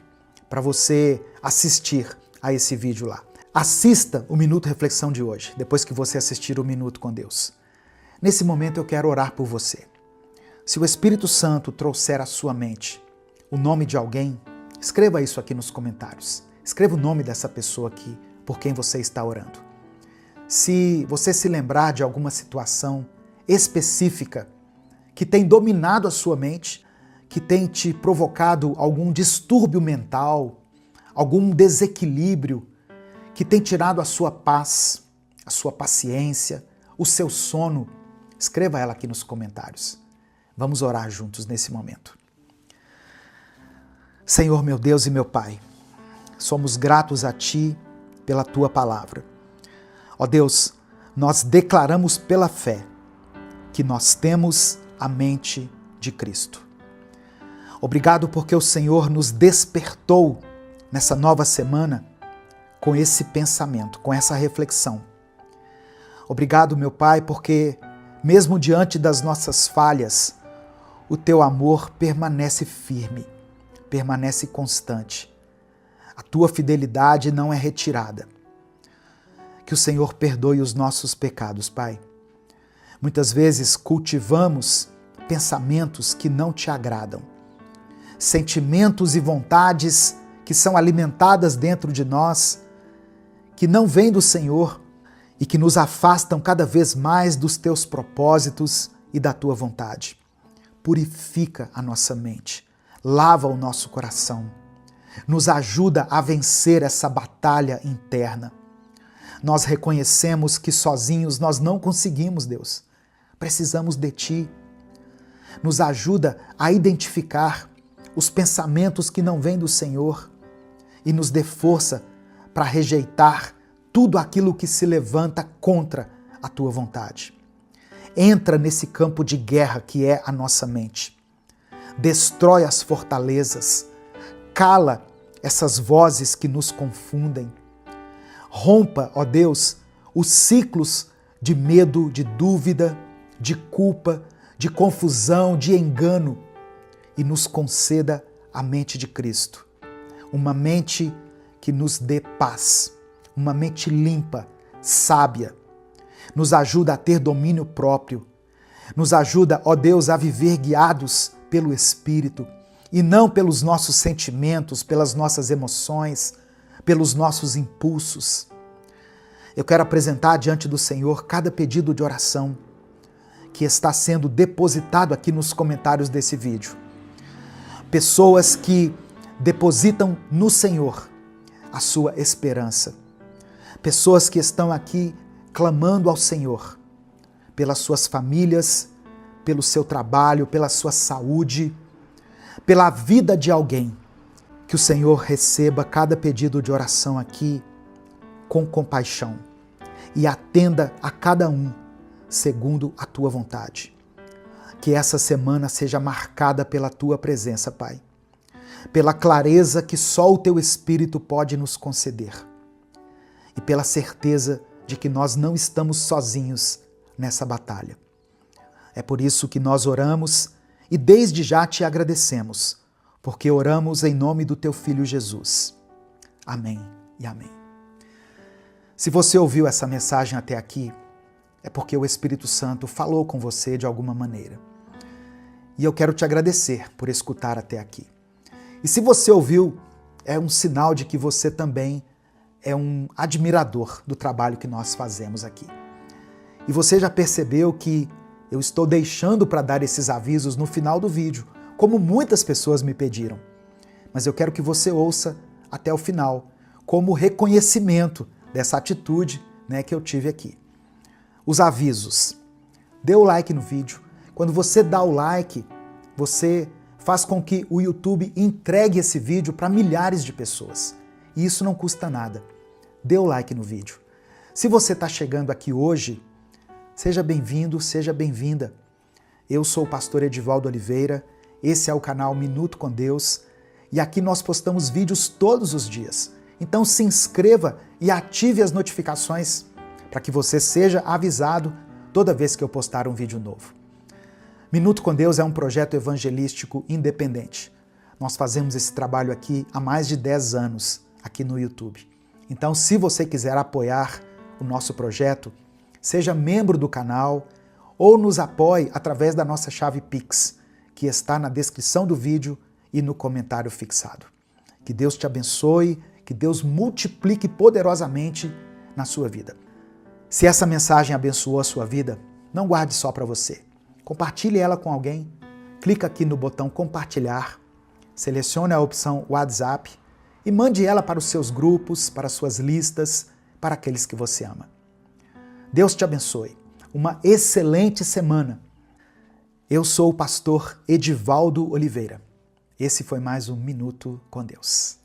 Speaker 2: para você assistir a esse vídeo lá. Assista o Minuto Reflexão de hoje, depois que você assistir o Minuto com Deus. Nesse momento eu quero orar por você. Se o Espírito Santo trouxer à sua mente o nome de alguém, escreva isso aqui nos comentários. Escreva o nome dessa pessoa aqui por quem você está orando. Se você se lembrar de alguma situação específica que tem dominado a sua mente, que tem te provocado algum distúrbio mental, algum desequilíbrio, que tem tirado a sua paz, a sua paciência, o seu sono, escreva ela aqui nos comentários. Vamos orar juntos nesse momento. Senhor, meu Deus e meu Pai, somos gratos a Ti pela Tua palavra. Ó Deus, nós declaramos pela fé que nós temos a mente de Cristo. Obrigado porque o Senhor nos despertou nessa nova semana com esse pensamento, com essa reflexão. Obrigado, meu Pai, porque mesmo diante das nossas falhas, o Teu amor permanece firme, permanece constante. A Tua fidelidade não é retirada. Que o Senhor perdoe os nossos pecados, Pai. Muitas vezes cultivamos pensamentos que não Te agradam, sentimentos e vontades que são alimentadas dentro de nós, que não vêm do Senhor e que nos afastam cada vez mais dos Teus propósitos e da Tua vontade. Purifica a nossa mente, lava o nosso coração, nos ajuda a vencer essa batalha interna. Nós reconhecemos que sozinhos nós não conseguimos, Deus. Precisamos de Ti. Nos ajuda a identificar os pensamentos que não vêm do Senhor e nos dê força para rejeitar tudo aquilo que se levanta contra a Tua vontade. Entra nesse campo de guerra que é a nossa mente. Destrói as fortalezas, cala essas vozes que nos confundem. Rompa, ó Deus, os ciclos de medo, de dúvida, de culpa, de confusão, de engano e nos conceda a mente de Cristo. Uma mente que nos dê paz, uma mente limpa, sábia. Nos ajuda a ter domínio próprio. Nos ajuda, ó Deus, a viver guiados pelo Espírito e não pelos nossos sentimentos, pelas nossas emoções, pelos nossos impulsos. Eu quero apresentar diante do Senhor cada pedido de oração que está sendo depositado aqui nos comentários desse vídeo. Pessoas que depositam no Senhor a sua esperança. Pessoas que estão aqui clamando ao Senhor pelas suas famílias, pelo seu trabalho, pela sua saúde, pela vida de alguém. Que o Senhor receba cada pedido de oração aqui com compaixão e atenda a cada um segundo a tua vontade. Que essa semana seja marcada pela tua presença, Pai, pela clareza que só o teu Espírito pode nos conceder e pela certeza de que nós não estamos sozinhos nessa batalha. É por isso que nós oramos e desde já te agradecemos, porque oramos em nome do teu Filho Jesus. Amém e amém. Se você ouviu essa mensagem até aqui, é porque o Espírito Santo falou com você de alguma maneira. E eu quero te agradecer por escutar até aqui. E se você ouviu, é um sinal de que você também é um admirador do trabalho que nós fazemos aqui. E você já percebeu que eu estou deixando para dar esses avisos no final do vídeo, como muitas pessoas me pediram. Mas eu quero que você ouça até o final, como reconhecimento dessa atitude, que eu tive aqui. Os avisos. Dê o like no vídeo. Quando você dá o like, você faz com que o YouTube entregue esse vídeo para milhares de pessoas. E isso não custa nada. Dê o like no vídeo. Se você está chegando aqui hoje, seja bem-vindo, seja bem-vinda. Eu sou o pastor Edivaldo Oliveira, esse é o canal Minuto com Deus e aqui nós postamos vídeos todos os dias. Então se inscreva e ative as notificações para que você seja avisado toda vez que eu postar um vídeo novo. Minuto com Deus é um projeto evangelístico independente. Nós fazemos esse trabalho aqui há mais de 10 anos, aqui no YouTube. Então, se você quiser apoiar o nosso projeto, seja membro do canal ou nos apoie através da nossa chave Pix, que está na descrição do vídeo e no comentário fixado. Que Deus te abençoe, que Deus multiplique poderosamente na sua vida. Se essa mensagem abençoou a sua vida, não guarde só para você. Compartilhe ela com alguém, clica aqui no botão compartilhar, selecione a opção WhatsApp e mande ela para os seus grupos, para as suas listas, para aqueles que você ama. Deus te abençoe. Uma excelente semana. Eu sou o pastor Edivaldo Oliveira. Esse foi mais um Minuto com Deus.